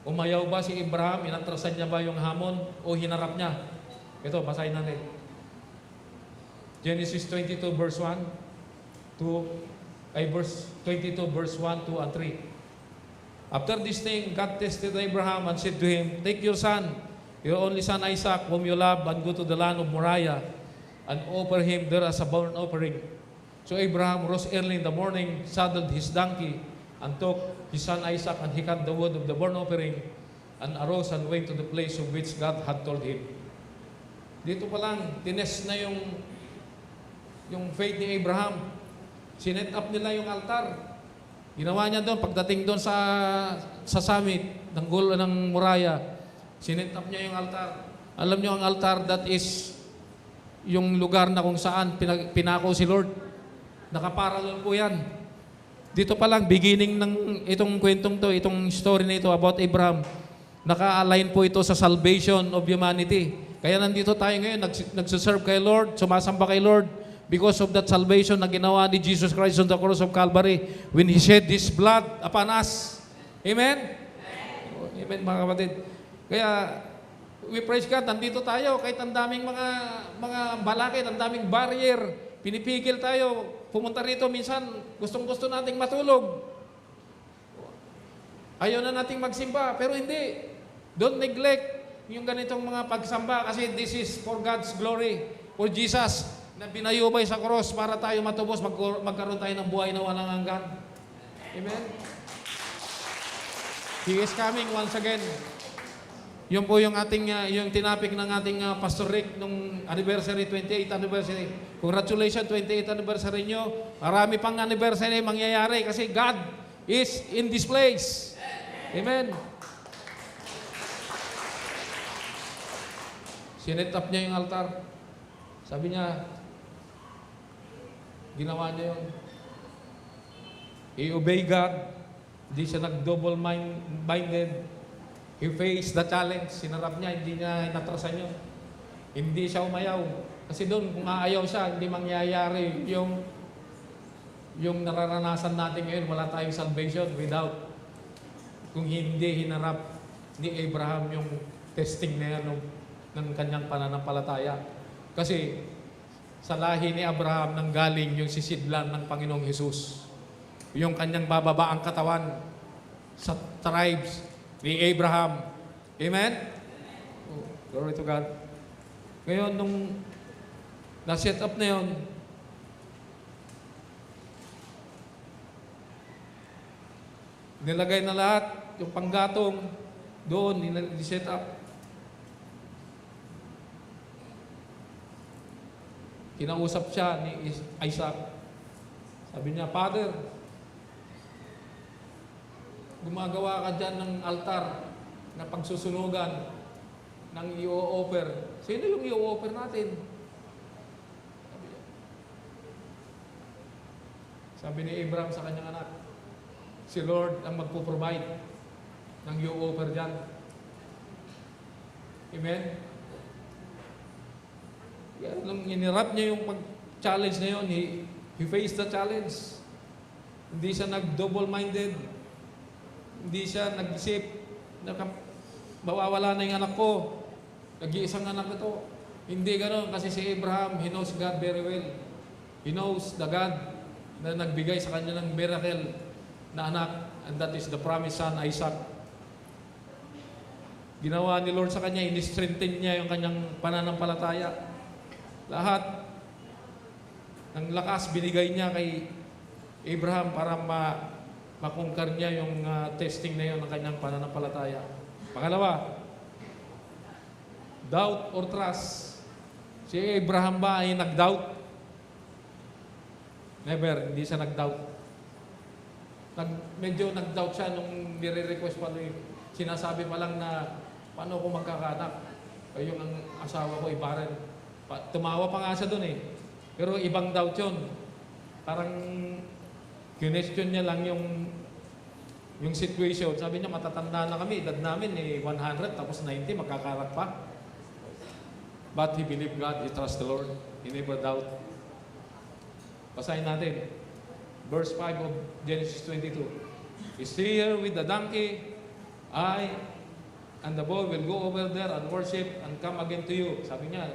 Umayaw ba si Abraham? Inatrasan niya ba yung hamon? O hinarap niya? Ito, basahin natin. Genesis 22 verse 1 verse 22 verse 1, 2, and 3. After this thing, God tested Abraham and said to him, take your son, your only son Isaac, whom you love, and go to the land of Moriah, and offer him there as a burnt offering. So Abraham rose early in the morning, saddled his donkey, and took his son Isaac, and he cut the wood of the burnt offering, and arose and went to the place of which God had told him. Dito pa lang, tinest na yung faith ni Abraham. Sinet up nila yung altar. Ginawa niya doon, pagdating doon sa summit ng Moriah, sinet up niya yung altar. Alam niyo ang altar, that is yung lugar na kung saan pinako si Lord. Nakaparallel po yan. Dito pa lang, beginning ng itong kwentong to, itong story na ito about Abraham, naka-align po ito sa salvation of humanity. Kaya nandito tayo ngayon, nagsiserve kay Lord, sumasamba kay Lord, because of that salvation na ginawa ni Jesus Christ on the cross of Calvary when He shed His blood upon us. Amen? Amen, mga kapatid. Kaya, we praise God, nandito tayo, kahit ang daming mga balakid, ang daming barrier, pinipigil tayo, pumunta rito, minsan, gustong-gusto nating matulog. Ayaw na nating magsimba, pero hindi. Don't neglect yung ganitong mga pagsamba kasi this is for God's glory, for Jesus na binayubay sa cross para tayo matubos, magkaroon tayo ng buhay na walang hanggan. Amen? He is coming once again. Yun po yung ating, yung tinapik ng ating Pastor Rick nung anniversary, 28th anniversary. Congratulations, 28th anniversary nyo. Marami pang anniversary mangyayari kasi God is in this place. Amen. Sinet up niya yung altar. Sabi niya, ginawa niya yun. He obey God. Hindi siya nag-double minded. He faced the challenge. Sinarap niya, hindi niya inatrasan yun. Hindi siya umayaw. Kasi doon, kung aayaw siya, hindi mangyayari yung nararanasan natin ngayon. Wala tayong salvation without kung hindi hinarap ni Abraham yung testing na yan ng kanyang pananampalataya. Kasi sa lahi ni Abraham nang galing yung sisidlan ng Panginoong Hesus. Yung kanyang bababa ang katawan sa tribes ni Abraham. Amen? Oh, glory to God. Ngayon, nung na-set up na yun, nilagay na lahat, yung panggatong, doon, ni-set up. Kinausap siya ni Isaac. Sabi niya, Father, gumagawa ka dyan ng altar na pagsusunugan ng i-offer. Sino yung i-offer natin? Sabi ni Abraham sa kanyang anak, si Lord ang magpo-provide ng i-offer dyan. Amen? Kaya nung inirap niya yung pag-challenge na yun, he faced the challenge. Hindi siya nag-double-minded. Hindi siya nag-isip, mawawala na yung anak ko. Nag-iisang anak na to. Hindi gano'n kasi si Abraham, he knows God very well. He knows the God na nagbigay sa kanya ng miracle na anak, and that is the promised son, Isaac. Ginawa ni Lord sa kanya, in-strengthen niya yung kanyang pananampalataya. Lahat ng lakas binigay niya kay Abraham para makungkar niya yung testing na yun ng kanyang pananampalataya. Pangalawa, doubt or trust. Si Abraham ba ay nag-doubt? Never, hindi siya nag-doubt. Medyo nag-doubt siya nung nire-request pa rin. Sinasabi pa lang na, paano ko magkakanak? Yung ang asawa ko, ibaran. Tumawa pa nga siya doon eh. Pero ibang doubt yun. Parang question niya lang yung situation. Sabi niya, matatanda na kami. Edad namin 100, tapos 90, magkakanak pa. But he believed God. He trust the Lord. He never doubt. Basahin natin. Verse 5 of Genesis 22. Stay here with the donkey. I and the boy will go over there and worship and come again to you. Sabi niya.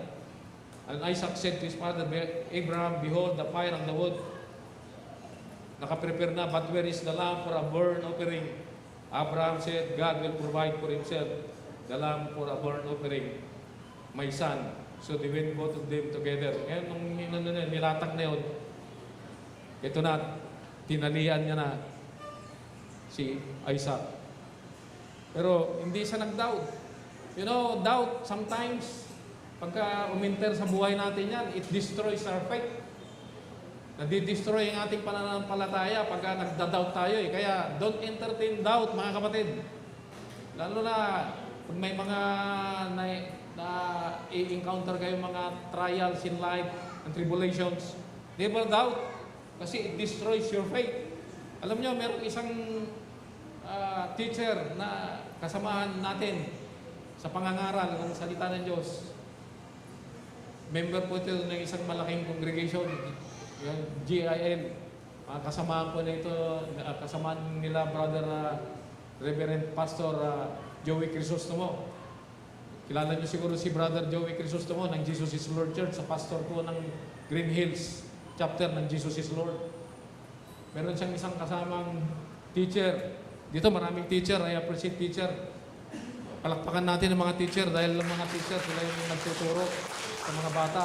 And Isaac said to his father Abraham, behold the fire and the wood. Nakaprepare na, but where is the lamb for a burnt offering? Abraham said, God will provide for himself the lamb for a burnt offering, my son. So they went both of them together. Ngayon, nung nilatag na yun, ito na, tinalihan niya na si Isaac. Pero hindi siya nag-doubt. You know, doubt sometimes, pagka uminter sa buhay natin yan, it destroys our faith. Nadi-destroy ang ating pananampalataya pagka nagda-doubt tayo eh. Kaya don't entertain doubt, mga kapatid. Lalo na pag may mga na i-encounter kayo mga trials in life and tribulations, never doubt kasi it destroys your faith. Alam nyo, meron isang teacher na kasamahan natin sa pangangaral ng salita ng Diyos. Member po ito ng isang malaking congregation, yung GIL. Kasamahan po na ito, kasamahan nila Brother Reverend Pastor Joey Crisostomo. Kilala niyo siguro si Brother Joey Crisostomo ng Jesus is Lord Church, sa pastor po ng Green Hills chapter ng Jesus is Lord. Meron siyang isang kasamang teacher. Dito maraming teacher, I appreciate teacher. Palakpakan natin ang mga teacher dahil ang mga teacher sila yung nagtuturo sa mga bata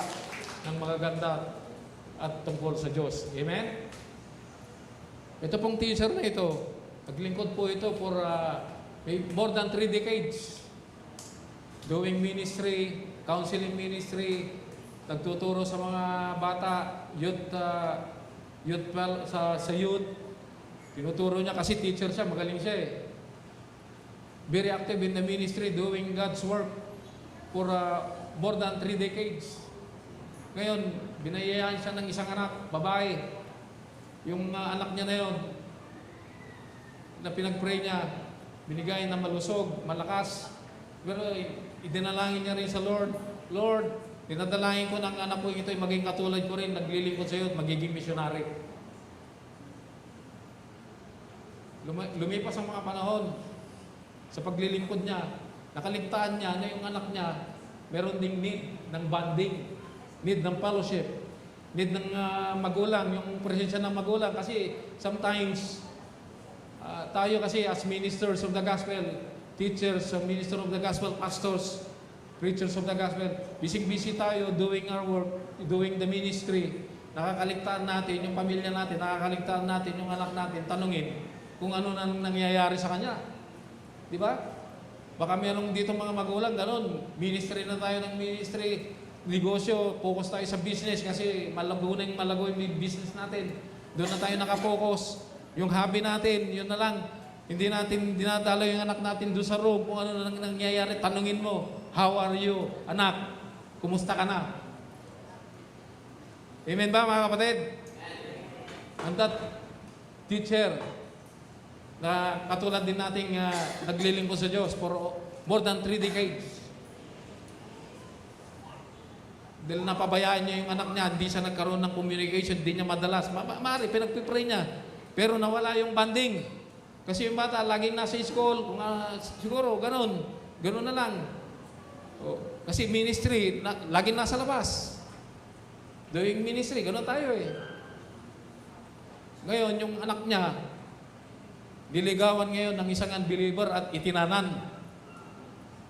ng magaganda at tungkol sa Diyos. Amen? Ito pong teacher na ito, naglingkod po ito for more than 3 decades. Doing ministry, counseling ministry, nagtuturo sa mga bata, sa youth. Tinuturo niya kasi teacher siya, magaling siya eh. Very active in the ministry, doing God's work for more than 3 decades. Ngayon, binayayaan siya ng isang anak, babae. Yung anak niya na yon, na pinag-pray niya, binigay na malusog, malakas. Pero idinalangin niya rin sa Lord, Lord, dinadalangin ko ng anak ko ito ay maging katulad ko rin, naglilingkod sa iyo at magiging missionary. Lumipas ang mga panahon sa paglilingkod niya, nakaligtaan niya na yung anak niya meron ding need ng bonding, need ng fellowship, need ng magulang, yung presensya ng magulang. Kasi sometimes, tayo kasi as ministers of the gospel, teachers, minister of the gospel, pastors, preachers of the gospel, busy tayo doing our work, doing the ministry. Nakakaligtaan natin yung pamilya natin, nakakaligtaan natin yung anak natin, tanungin kung ano nang nangyayari sa kanya. Di ba? Baka merong dito mga magulang, ganun, ministry na tayo ng ministry, negosyo, focus tayo sa business kasi malago yung business natin. Doon na tayo nakafocus. Yung hobby natin, yun na lang. Hindi natin dinadala yung anak natin doon sa room kung ano nang nangyayari. Tanungin mo, how are you? Anak, kumusta ka na? Amen ba mga kapatid? And that teacher na katulad din nating naglilingkod sa Diyos for more than 3 decades. Dahil napabayaan niya yung anak niya, hindi siya nagkaroon ng communication, hindi niya madalas. Maaari, pinagpipray niya. Pero nawala yung bonding. Kasi yung bata, laging nasa school, kung siguro, ganun na lang. Kasi ministry, laging nasa labas. Doing ministry, ganun tayo eh. Ngayon, yung anak niya, diligawan ngayon ng isang unbeliever at itinanan.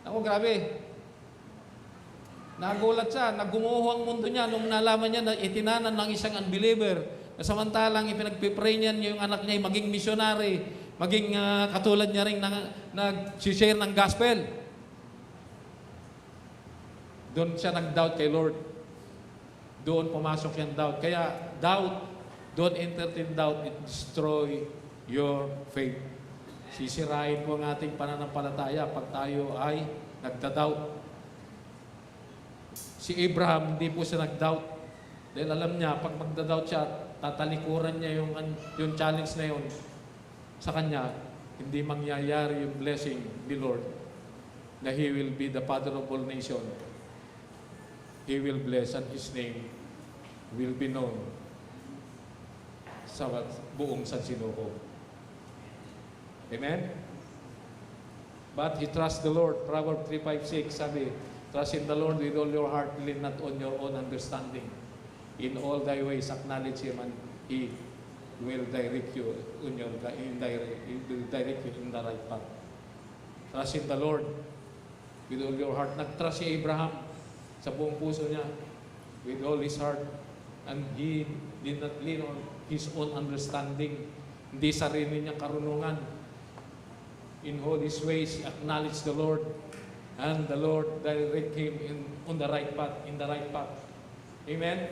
Ako, grabe. Nagulat siya, naggumuho ang mundo niya nung nalaman niya na itinanan ng isang unbeliever. Na samantalang ipinagpipray niya yung anak niya ay maging missionary, maging katulad niya rin nag-share ng gospel. Doon siya nag-doubt kay Lord. Doon pumasok yung doubt. Kaya doubt, don't entertain doubt, it destroy your faith. Sisirain po ang ating pananampalataya pag tayo ay nagda-doubt. Si Abraham, hindi po siya nag-doubt. Dahil alam niya, pag magda-doubt siya, tatalikuran niya yung challenge na yun. Sa kanya, hindi mangyayari yung blessing ni Lord na He will be the father of all nation. He will bless and His name will be known sa buong Sansinuko. Amen? But he trusts the Lord. Proverbs 3:5-6 sabi, trust in the Lord with all your heart, lean not on your own understanding. In all thy ways, acknowledge Him and He will direct you in the right path. Trust in the Lord with all your heart. Nag-trust si Abraham sa buong puso niya with all his heart, and he did not lean on his own understanding, hindi sarili niyang karunungan. In all his ways, acknowledge the Lord, and the Lord direct him on the right path, in the right path. Amen?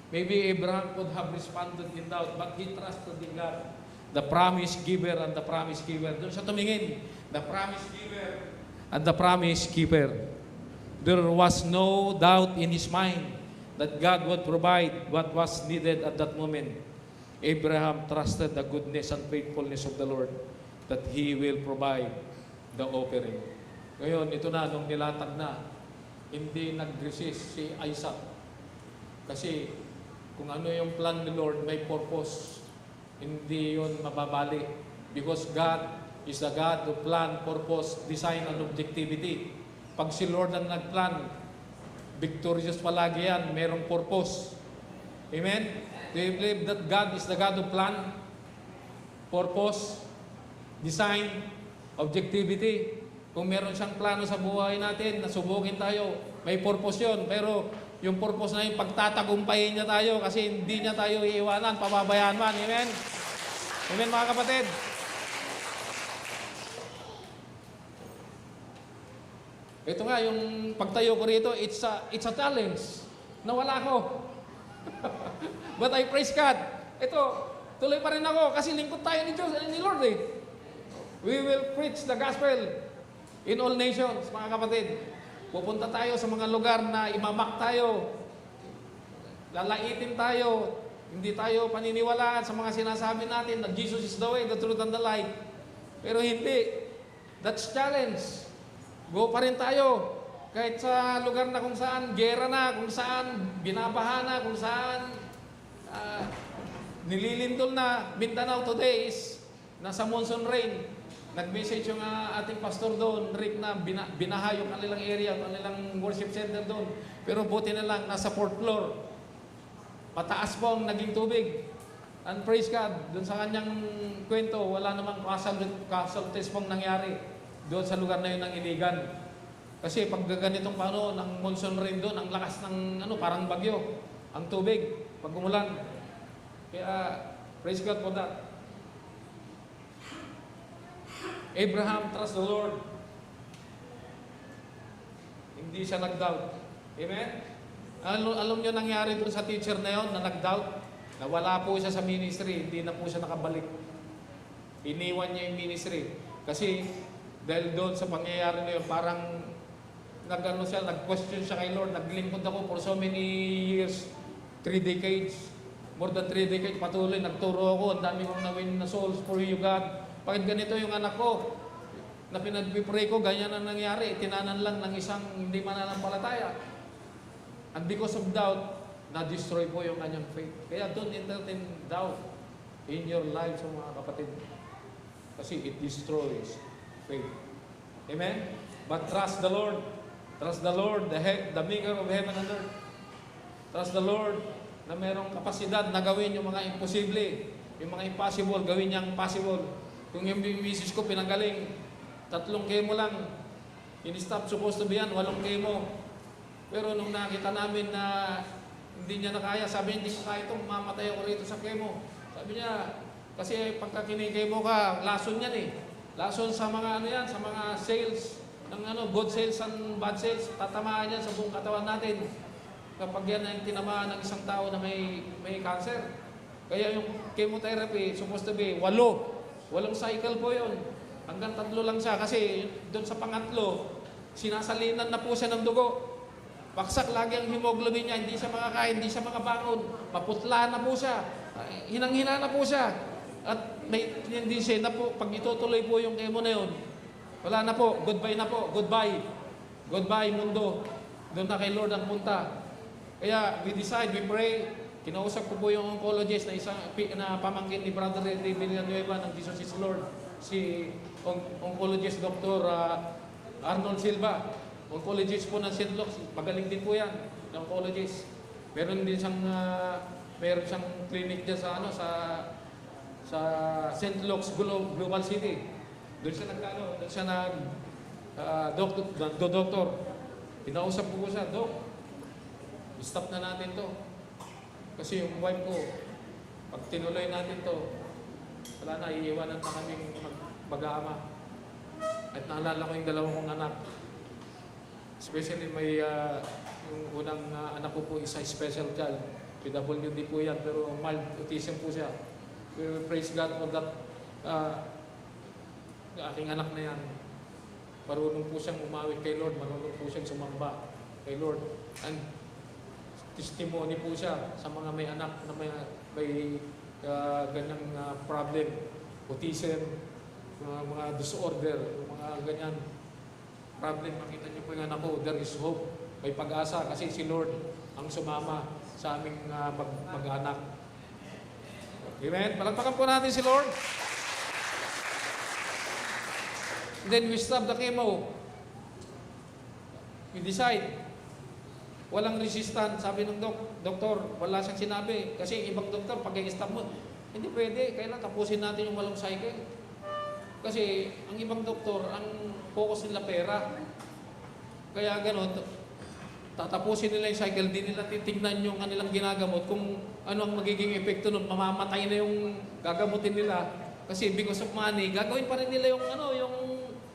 Maybe Abraham could have responded in doubt, but he trusted in God, the promise giver and the promise giver. Doon siya tumingin, the promise giver and the promise keeper. There was no doubt in his mind that God would provide what was needed at that moment. Abraham trusted the goodness and faithfulness of the Lord that He will provide the offering. Ngayon, ito na, nung nilatag na, hindi nag-resist si Isaac. Kasi kung ano yung plan ni Lord, may purpose. Hindi yun mababali. Because God is the God of plan, purpose, design, and objectivity. Pag si Lord ang nagplan, victorious palagi yan, merong purpose. Amen? Do you believe that God is the God of plan, purpose, design, objectivity? Kung meron siyang plano sa buhay natin, nasubukin tayo, may purpose yun. Pero yung purpose na yung pagtatagumpayin niya tayo kasi hindi niya tayo iiwanan, pababayaan man. Amen? Amen mga kapatid? Ito nga, yung pagtayo ko rito, it's a challenge. Nawala ko. But I praise God. Ito, tuloy pa rin ako kasi lingkod tayo ni Diyos, ni Lord eh. We will preach the gospel in all nations, mga kapatid. Pupunta tayo sa mga lugar na imamak tayo. Lalaitin tayo. Hindi tayo paniniwalaan sa mga sinasabi natin na Jesus is the way, the truth, and the light. Pero hindi. That's challenge. Go pa rin tayo. Kahit sa lugar na kung saan gera na, kung saan binabaha na, kung saan nililindol na. Mindanao today is nasa monsoon rain. Nag-message yung ating pastor doon, Rick, na binaha yung kanilang area, kanilang worship center doon. Pero buti na lang, nasa 4th floor. Mataas po ang naging tubig. And praise God, doon sa kanyang kwento, wala namang casualties pong nangyari doon sa lugar na yun ng Iligan. Kasi pag ganitong paano, ng monsoon rain doon, ang lakas ng parang bagyo, ang tubig, pag umulan. Kaya, praise God for that. Abraham trust the Lord. Hindi siya nag-doubt. Amen? Alam niyo nangyari doon sa teacher na yon na nag-doubt? Nawala po siya sa ministry, hindi na po siya nakabalik. Iniwan niya yung ministry. Kasi dahil doon sa pangyayari na yun, parang nag-question siya kay Lord. Naglingkod ako for so many years, 3 decades. More than 3 decades, patuloy, nagturo ako. Ang dami kong nawin na souls for you, God. Bakit ganito yung anak ko? Na pinag-pray ko, ganyan ang nangyari. Tinanan lang ng isang hindi mananampalataya. And because of doubt, na-destroy po yung kanyang faith. Kaya don't entertain doubt in your lives, mga kapatid. Kasi it destroys faith. Amen? But trust the Lord. Trust the Lord, the maker of heaven and earth. Trust the Lord na merong kapasidad na gawin yung mga imposible. Yung mga impossible, gawin niyang possible. Kung yung misis ko pinagaling, 3 chemo lang. In-stop supposed to be yan, 8 chemo. Pero nung nakita namin na hindi niya nakaya, sabi niya, hindi ko kaya itong mamatay ako rito sa chemo. Sabi niya, kasi pagka kinikemo ka, lason yan eh. Lason sa mga sa mga sales, ng good sales and bad sales, tatamaan yan sa buong katawan natin. Kapag yan ay tinamaan ng isang tao na may cancer. Kaya yung chemotherapy, supposed to be 8 cycle po yun. Hanggang 3 lang siya kasi doon sa pangatlo, sinasalinan na po siya ng dugo. Baksak lagi ang hemoglobin niya, hindi siya makakain, hindi siya makabangon. Maputla na po siya. Hinang-hina na po siya. At hindi siya na po, pag itutuloy po yung chemo na yun, wala na po, goodbye na po, goodbye. Goodbye mundo. Doon na kay Lord ang punta. Kaya we decide, we pray. Kinausap ko po yung oncologist na pamangkin ni Brother Eddie Villanueva ng Jesus is Lord. Si oncologist Dr. Arnold Silva. Oncologist po ng St. Luke's. Magaling din po yan, ng oncologist. Meron siyang clinic dyan sa St. Luke's Global City. Doon siya doktor. Pinausap ko siya, Dok, stop na natin to. Kasi yung wife ko, pag tinuloy natin to, wala na, iiwanan na kaming mag-aama. At naalala ko yung 2 kong anak. Especially yung unang anak ko po is a special child. PWD po yan, pero mild autism po siya. We praise God for that aking anak na yan. Marunong po siyang umawit kay Lord, marunong po siyang sumamba kay Lord. And testimony po siya sa mga may anak na may ganyang problem, autism, mga disorder, mga ganyan problem. Makita niyo po yung anak ko, there is hope. May pag-asa kasi si Lord ang sumama sa aming mag-anak. Amen? Palagpakan po natin si Lord. Then we stop the chemo. We decide. Walang resistance. Sabi ng doktor, wala siyang sinabi. Kasi ibang doktor, pag i-stop mo, hindi pwede. Kailan tapusin natin yung walong cycle. Kasi ang ibang doktor, ang focus nila pera. Kaya gano'n, tatapusin nila yung cycle, di nila titignan yung kanilang ginagamot kung ano ang magiging epekto nun. Mamamatay na yung gagamutin nila. Kasi because of money, gagawin pa rin nila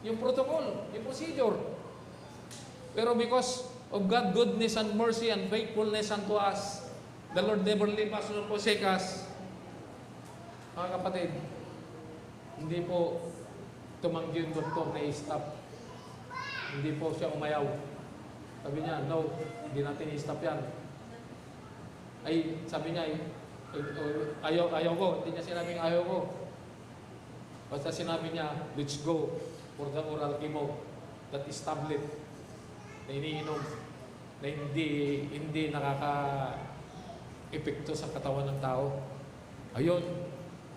yung protocol, yung procedure. Pero because of God goodness and mercy and faithfulness unto us, the Lord never leave us nor forsake us. Mga kapatid, hindi po tumanggi yung doktor na i-stop. Hindi po siya umayaw. Sabi niya, no, hindi natin i-stop yan. Ay, sabi niya, ayaw ko. Hindi niya sinabing ayaw ko. Basta sinabi niya, let's go for the oral chemo that is tablet na iniinom na hindi nakaka-epekto sa katawan ng tao. Ayun,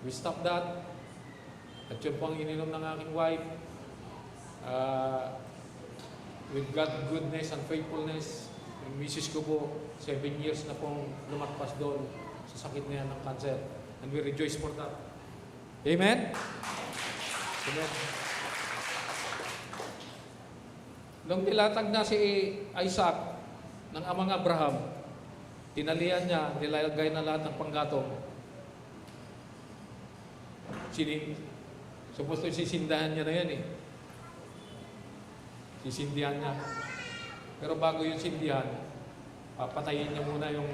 we stop that. At yun po ang ininom ng aking wife. With God goodness and faithfulness, yung misis ko po, 7 years na pong lumakpas doon sa sakit niya ng cancer. And we rejoice for that. Amen? Amen. Nung nilatag na si Isaac ng amang Abraham, tinalian niya, nilagay na lahat ng panggatong. Supposed to sisindahan niya na yan eh. Sisindihan niya. Pero bago yung sindihan, papatayin niya muna yung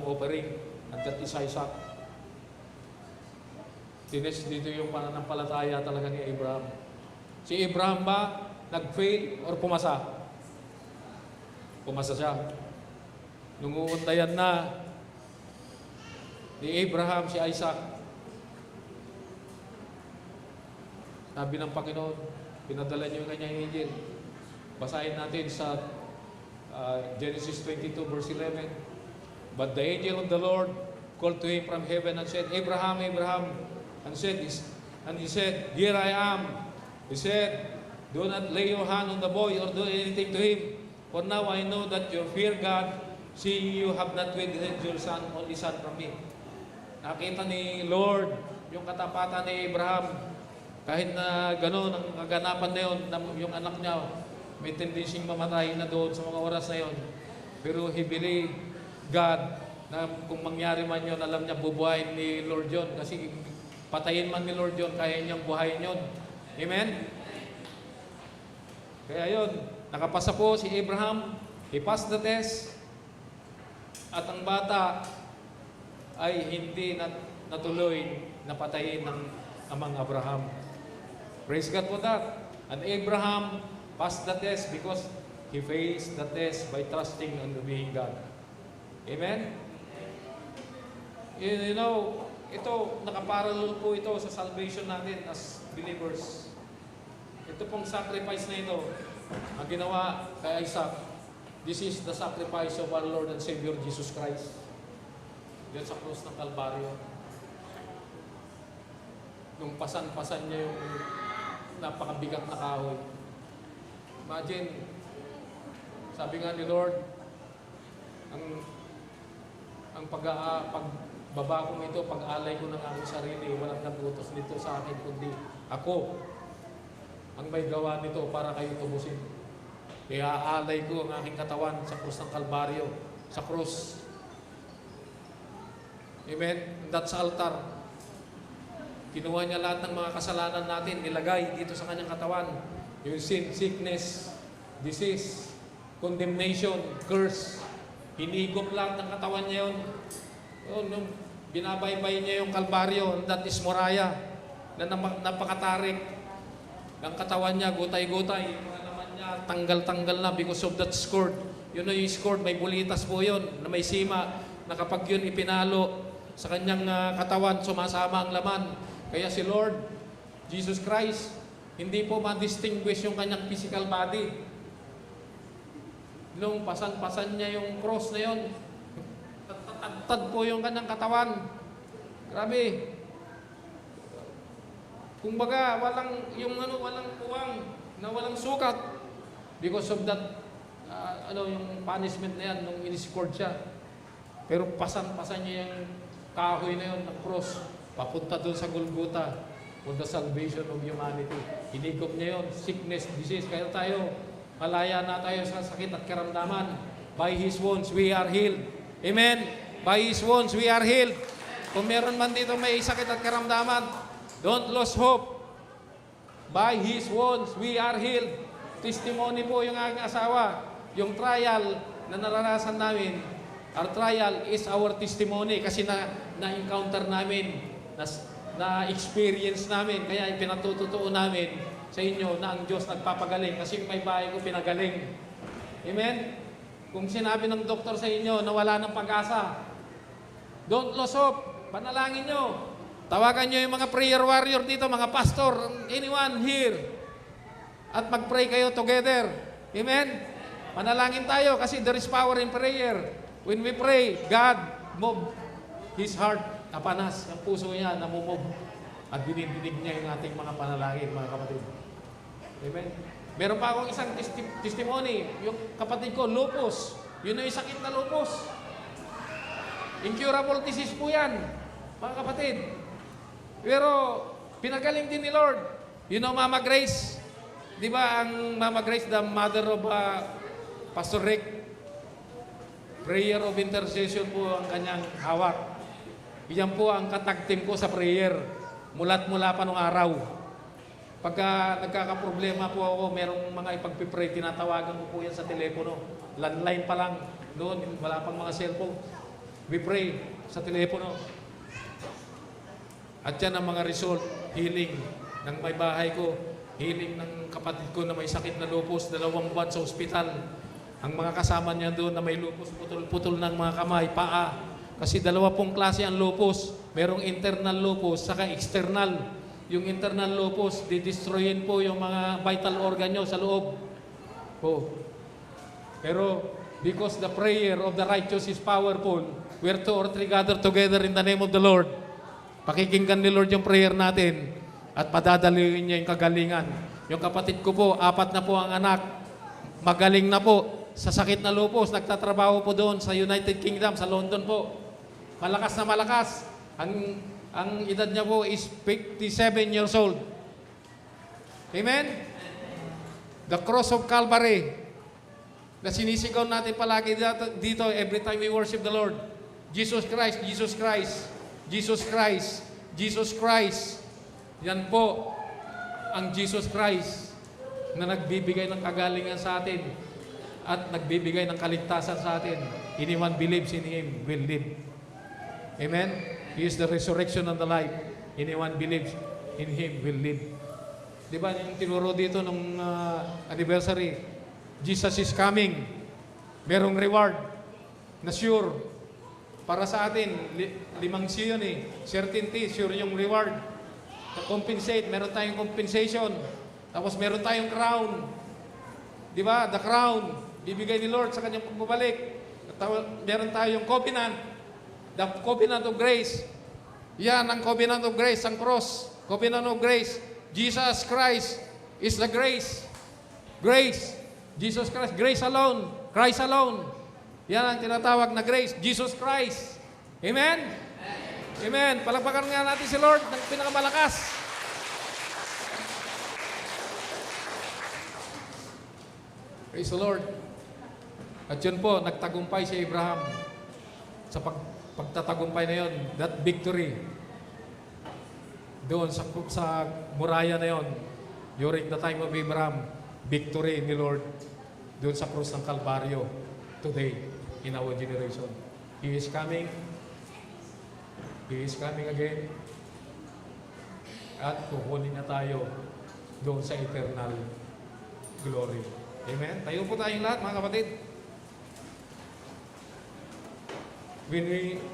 offering. And that is Isaac. Tines dito yung pananampalataya talaga ni Abraham. Si Abraham ba nag-fail or pumasa? Pumasa siya. Nung uuntayan na ni Abraham si Isaac, sabi ng Panginoon, pinadala niyo yung kanyang angel. Basahin natin sa Genesis 22 verse 11. But the angel of the Lord called to him from heaven and said, Abraham, Abraham. And he said, here I am. He said, do not lay your hand on the boy or do anything to him. For now I know that you fear God, seeing you have not withheld your only son from me. Nakita ni Lord yung katapatan ni Abraham. Kahit na gano'n ang kaganapan na yun, yung anak niya may tendensyeng mamatay na doon sa mga oras na yun. Pero he believed God na kung mangyari man yun, alam niya bubuhayin ni Lord yun. Kasi patayin man ni Lord yun, kaya niyang buhayin yun. Amen? Kaya yun, nakapasa po si Abraham, he passed the test, at ang bata ay hindi natuloy na patayin ng amang Abraham. Praise God for that. And Abraham passed the test because he faced the test by trusting and obeying God. Amen? You know, ito, nakaparallel po ito sa salvation natin as believers. Ito pong sacrifice na ito, ang ginawa kay Isaac, this is the sacrifice of our Lord and Savior Jesus Christ. Diyan sa krus ng Kalbaryo. Nung pasan-pasan niya yung napakabigat na kahoy. Imagine, sabi nga ni Lord, ang pagbaba ko ito, pag-alay ko ng aking sarili, walang nagutos nito sa akin, kundi ako ang may gawa nito para kayo tubusin. Kaya aalay ko ang aking katawan sa krus ng Kalbaryo, sa krus. Amen? That's altar. Kinuha niya lahat ng mga kasalanan natin, nilagay dito sa kanyang katawan. Yung sin, sickness, disease, condemnation, curse. Hinigop lahat ng katawan niya yun. Nung binabaybay niya yung Kalbaryo, that is Moriah, na napakatarik. Ang katawan niya, gutay-gutay. Yung mga laman niya, tanggal-tanggal na because of that scourge. Yun na yung scourge, may bulitas po yun, na may sima, na kapag yun ipinalo, sa kanyang katawan, sumasama ang laman. Kaya si Lord Jesus Christ, hindi po ma-distinguish yung kanyang physical body. Nung pasan-pasan niya yung cross na yun, tad po yung kanyang katawan. Grabe. Kumbaga, walang puwang, na walang sukat. Because of that, yung punishment na yan, nung in-scored siya. Pero pasan-pasan niya yung kahoy na yun, ng cross, papunta doon sa Golgotha, for the salvation of humanity. Hinigop niya yun, sickness, disease. Kaya tayo, malaya na tayo sa sakit at karamdaman. By His wounds, we are healed. Amen? By His wounds, we are healed. Kung meron man dito may sakit at karamdaman, don't lose hope. By His wounds, we are healed. Testimony po yung aking asawa. Yung trial na naranasan namin, our trial is our testimony kasi na-encounter namin, na-experience namin. Kaya pinatututuo namin sa inyo na ang Diyos nagpapagaling kasi may bahay ko pinagaling. Amen? Kung sinabi ng doktor sa inyo na wala ng pag-asa, don't lose hope. Panalangin nyo. Tawagan nyo yung mga prayer warrior dito, mga pastor, anyone here. At mag-pray kayo together. Amen? Manalangin tayo kasi there is power in prayer. When we pray, God move His heart napanas. Ang puso niya namumove. At dinidinig niya yung ating mga panalangin, mga kapatid. Amen? Meron pa akong isang testimony. Yung kapatid ko, lupus. Yun yung sakit na lupus. Incurable disease po yan, mga kapatid. Pero, pinagaling din ni Lord. You know Mama Grace? Di ba ang Mama Grace, the mother of Pastor Rick? Prayer of intercession po ang kanyang hawak. Iyan po ang katag-team ko sa prayer. Mula pa nung araw. Pagka nagkakaproblema po ako, merong mga ipagpipray, tinatawagan ko po yan sa telepono. Landline pa lang. Doon, wala pang mga cellphone. We pray sa telepono. At yan ang mga result, healing ng may bahay ko, healing ng kapatid ko na may sakit na lupus, 2 buwan sa ospital. Ang mga kasama niya doon na may lupus, putol-putol ng mga kamay, paa. Kasi 2 klase ang lupus. Merong internal lupus, saka external. Yung internal lupus, didestroyin po yung mga vital organ nyo sa loob. Pero, because the prayer of the righteous is powerful, where 2 or 3 gather together in the name of the Lord, pakikinggan ni Lord yung prayer natin at padadalihin niya yung kagalingan. Yung kapatid ko po, 4 na po ang anak. Magaling na po sa sakit na lupus. Nagtatrabaho po doon sa United Kingdom, sa London po. Malakas na malakas. Ang edad niya po is 57 years old. Amen? The cross of Calvary na sinisigaw natin palagi dito every time we worship the Lord. Jesus Christ, Jesus Christ. Jesus Christ, Jesus Christ. Yan po ang Jesus Christ na nagbibigay ng kagalingan sa atin at nagbibigay ng kaligtasan sa atin. Anyone believes in Him will live. Amen? He is the resurrection and the life. Anyone believes in Him will live. Di ba yung tinuro dito nung anniversary, Jesus is coming. Merong reward na sure. Para sa atin, 5 yun eh. Certainty, sure yung reward. Compensate, meron tayong compensation. Tapos meron tayong crown. Di ba? The crown, bibigay ni Lord sa kanyang pagbabalik. Meron tayong covenant. The covenant of grace. Yan ang covenant of grace, ang cross. Covenant of grace. Jesus Christ is the grace. Grace. Jesus Christ. Grace alone. Christ alone. Yan ang tinatawag na grace. Jesus Christ. Amen? Amen. Palakpakan nga natin si Lord ng pinakamalakas. Praise the Lord. At yun po, nagtagumpay si Abraham sa pagtatagumpay na yun. That victory. Doon sa muraya na yun. During the time of Abraham, victory ni Lord doon sa krus ng Kalbaryo. Today, in our generation. He is coming. He is coming again. At kukunin na tayo doon sa eternal glory. Amen? Tayo po tayong lahat, mga kapatid.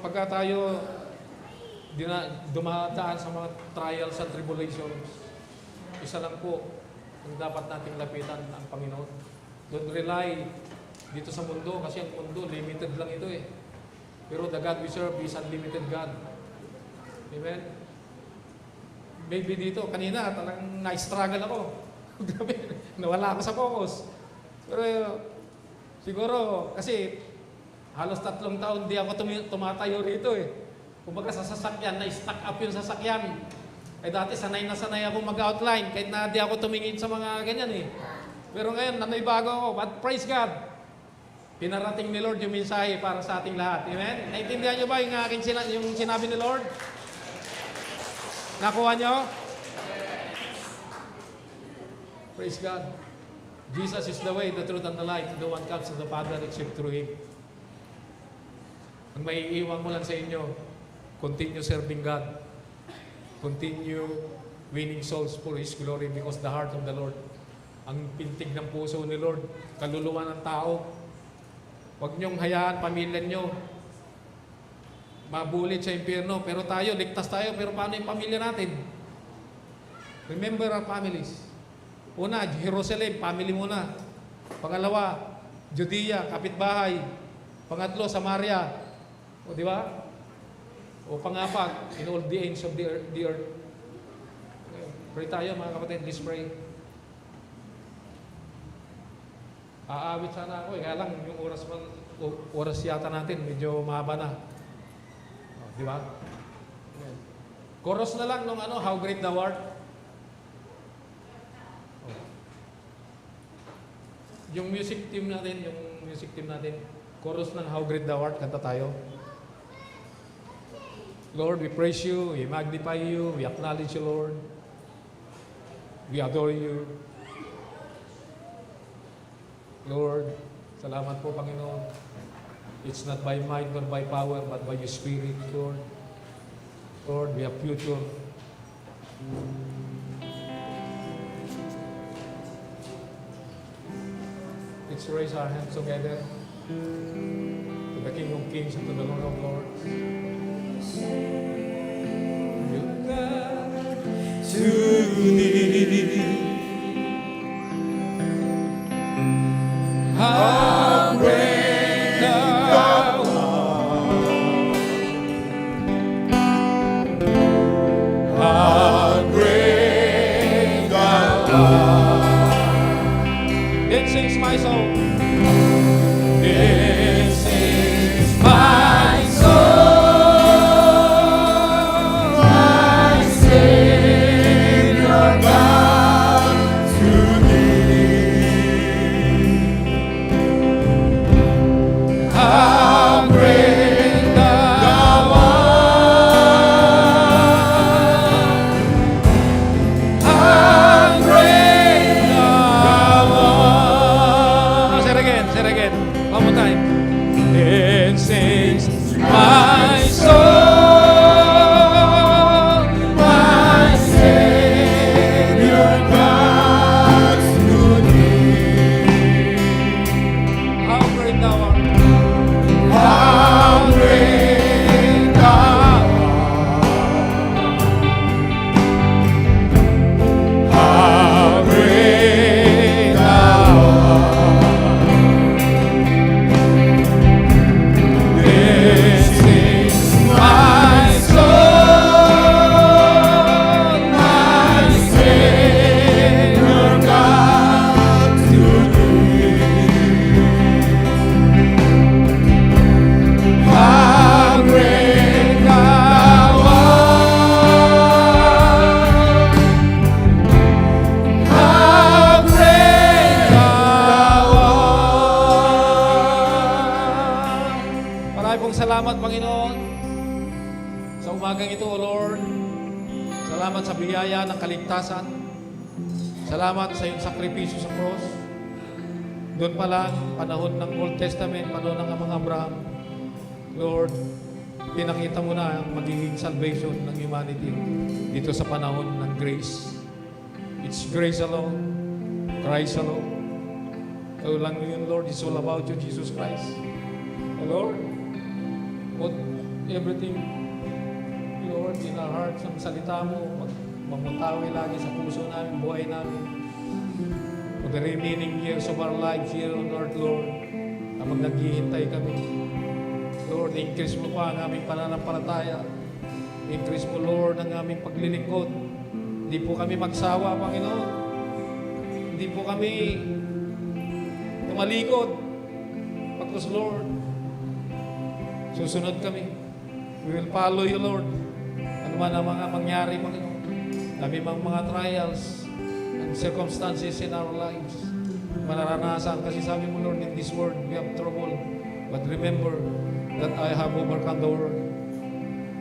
Pagka tayo dumadaan sa mga trials and tribulations, isa lang po ang dapat nating lapitan, ang Panginoon. Don't rely dito sa mundo, kasi ang mundo, limited lang ito eh. Pero the God we serve is unlimited God. Amen? Maybe dito, kanina, talagang na-struggle ako. Grabe, nawala ako sa focus. Pero siguro, kasi halos 3 taon di ako tumatayo rito eh. Kumbaga sa sasakyan, na-stuck up yung sasakyan. Eh dati sanay na sanay ako mag-outline, kahit na di ako tumingin sa mga ganyan eh. Pero ngayon, may bago ako. But praise God, pinarating ni Lord yung mensahe para sa ating lahat. Amen? Naintindihan nyo ba yung yung sinabi ni Lord? Nakuha nyo? Praise God. Jesus is the way, the truth, and the life. No one comes to the Father except through Him. Ang maiiwan mo lang sa inyo, continue serving God. Continue winning souls for His glory, because the heart of the Lord, ang pintig ng puso ni Lord, kaluluwa ng tao. Huwag niyong hayaan pamilya niyo mabulit sa impyerno. Pero tayo, ligtas tayo, pero paano yung pamilya natin? Remember our families. Una, Jerusalem, family muna. Pangalawa, Judea, kapitbahay. Pangatlo, Samaria. O di ba? O pangapat, in all the ends of the earth. Pray tayo mga kapatid, let's pray. Aawit sana ako, kaya lang yung oras yata natin, medyo mahaba na. O, di ba? Chorus na lang nung How Great Thou Art. O. Yung music team natin, chorus ng How Great Thou Art, kanta tayo. Lord, we praise you, we magnify you, we acknowledge you, Lord. We adore you. Lord, salamat po, Panginoon. It's not by might nor by power, but by your Spirit, Lord. Lord, we have future. Let's raise our hands together to the King of Kings and to the Lord of Lords. How great thou art. How great thou art. Then sings my soul. This is my soul, my Savior God, to thee. How great thou art. How great thou art. Say it again. One more time. It sings my soul, my Savior God, to thee. How great thou art. How great thou art. How great thou art. This is my soul, my Savior God, to thee. How great thou art. How great thou art. Maraming pong salamat, Panginoon, sa umagang ito, O Lord. Salamat sa biyaya ng kaligtasan. Salamat sa iyong sakripisyo sa cross. Doon pa lang, panahon ng Old Testament, panahon ng Amang Abraham, Lord, pinakita mo na ang magiging salvation ng humanity dito sa panahon ng grace. It's grace alone, Christ alone. Ikaw lang yun, Lord. It's all about you, Jesus Christ. O Lord, put everything, Lord, in our hearts, ang salita mo, mamutawi lagi sa puso namin, buhay namin. For the remaining years of our lives here on earth, Lord, habang naghihintay kami. Lord, increase mo pa ang aming pananampalataya. Increase mo, Lord, ang aming paglilingkod. Hindi po kami magsawa, Panginoon. Hindi po kami tumalikod. Pagkus, Lord, susunod kami. We will follow you, Lord. Ano man ang mga mangyari, Panginoon. Dami mang mga trials and circumstances in our lives. Manaranasan. Kasi sabi mo, Lord, in this world, we have trouble. But remember that I have overcome the world.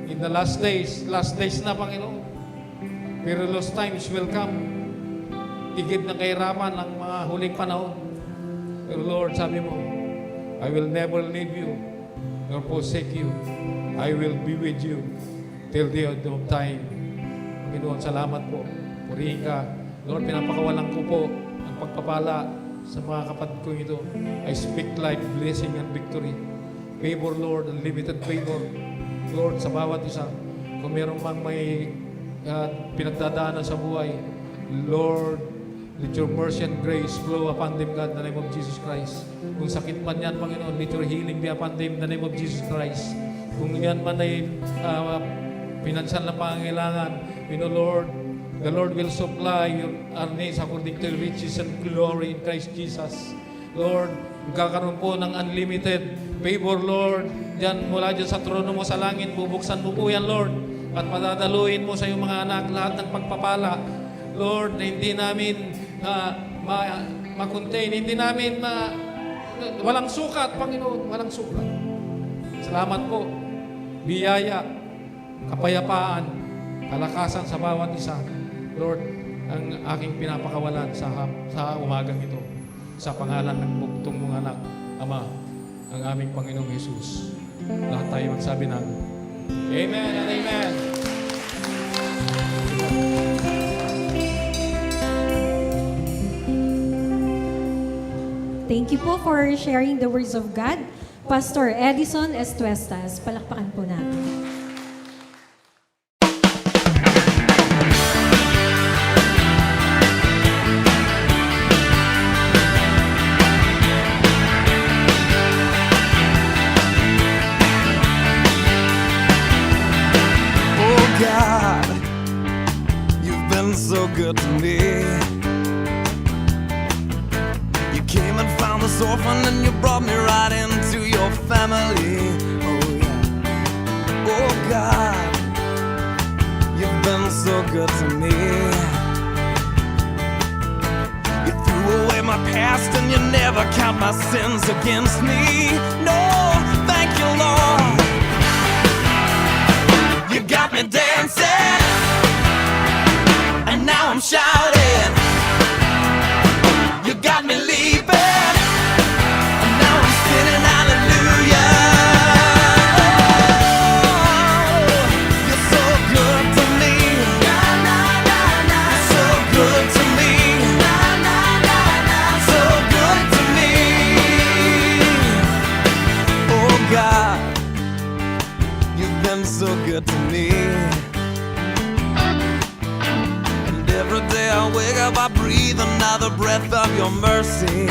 In the last days na, Panginoon, perilous times will come. Igib ng kahirapan ang mga huling panahon. Pero Lord, sabi mo, I will never leave you nor forsake you. I will be with you till the end of time. Panginoon, salamat po. Purihin ka. Lord, pinapakawalan ko po ang pagpapala sa mga kapatid ko ito. I speak life, blessing, and victory. Favor, Lord, unlimited favor. Lord, sa bawat isa, kung meron mang may pinagdadaanan sa buhay, Lord, let your mercy and grace flow upon them, God, in the name of Jesus Christ. Kung sakit man yan, Panginoon, let your healing be upon them, in the name of Jesus Christ. Kung yan man ay pinansyal na pangangailangan, Lord, the Lord will supply our needs according to riches and glory in Christ Jesus. Lord, magkakaroon po ng unlimited favor, Lord. Diyan, mula dyan sa trono mo sa langit, bubuksan mo po yan, Lord. At madadaluin mo sa iyong mga anak lahat ng pagpapala. Lord, na hindi namin ma-contain, hindi namin walang sukat, Panginoon, walang sukat. Salamat po. Biyaya, kapayapaan, kalakasan sa bawat isa. Lord, ang aking pinapakawalan sa umagang ito. Sa pangalan ng bugtong mong anak, Ama, ang aming Panginoong Jesus. Lahat tayo magsabi ng Amen and Amen. Thank you po for sharing the words of God. Pastor Edison Estuestas, palakpakan po natin. Oh God, you've been so good to me. You came and found this orphan and you brought me right into your family. Oh yeah. Oh God, you've been so good to me. You threw away my past and you never count my sins against me. No, thank you, Lord. You got me dancing, and now I'm shouting. You got me leaping, and now I'm spinning hallelujah. Oh, you're so good to me. You're so good to me. So good to me. Oh God, you've been so good to me. And every day I wake up, I breathe another breath of your mercy.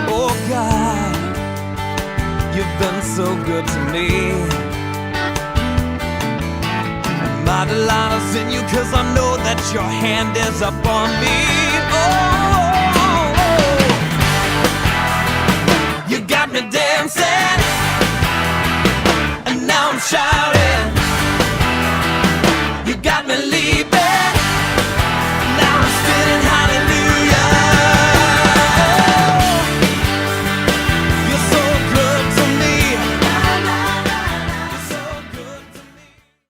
Oh God, you've been so good to me. And my delight is in you, 'cause I know that your hand is upon me.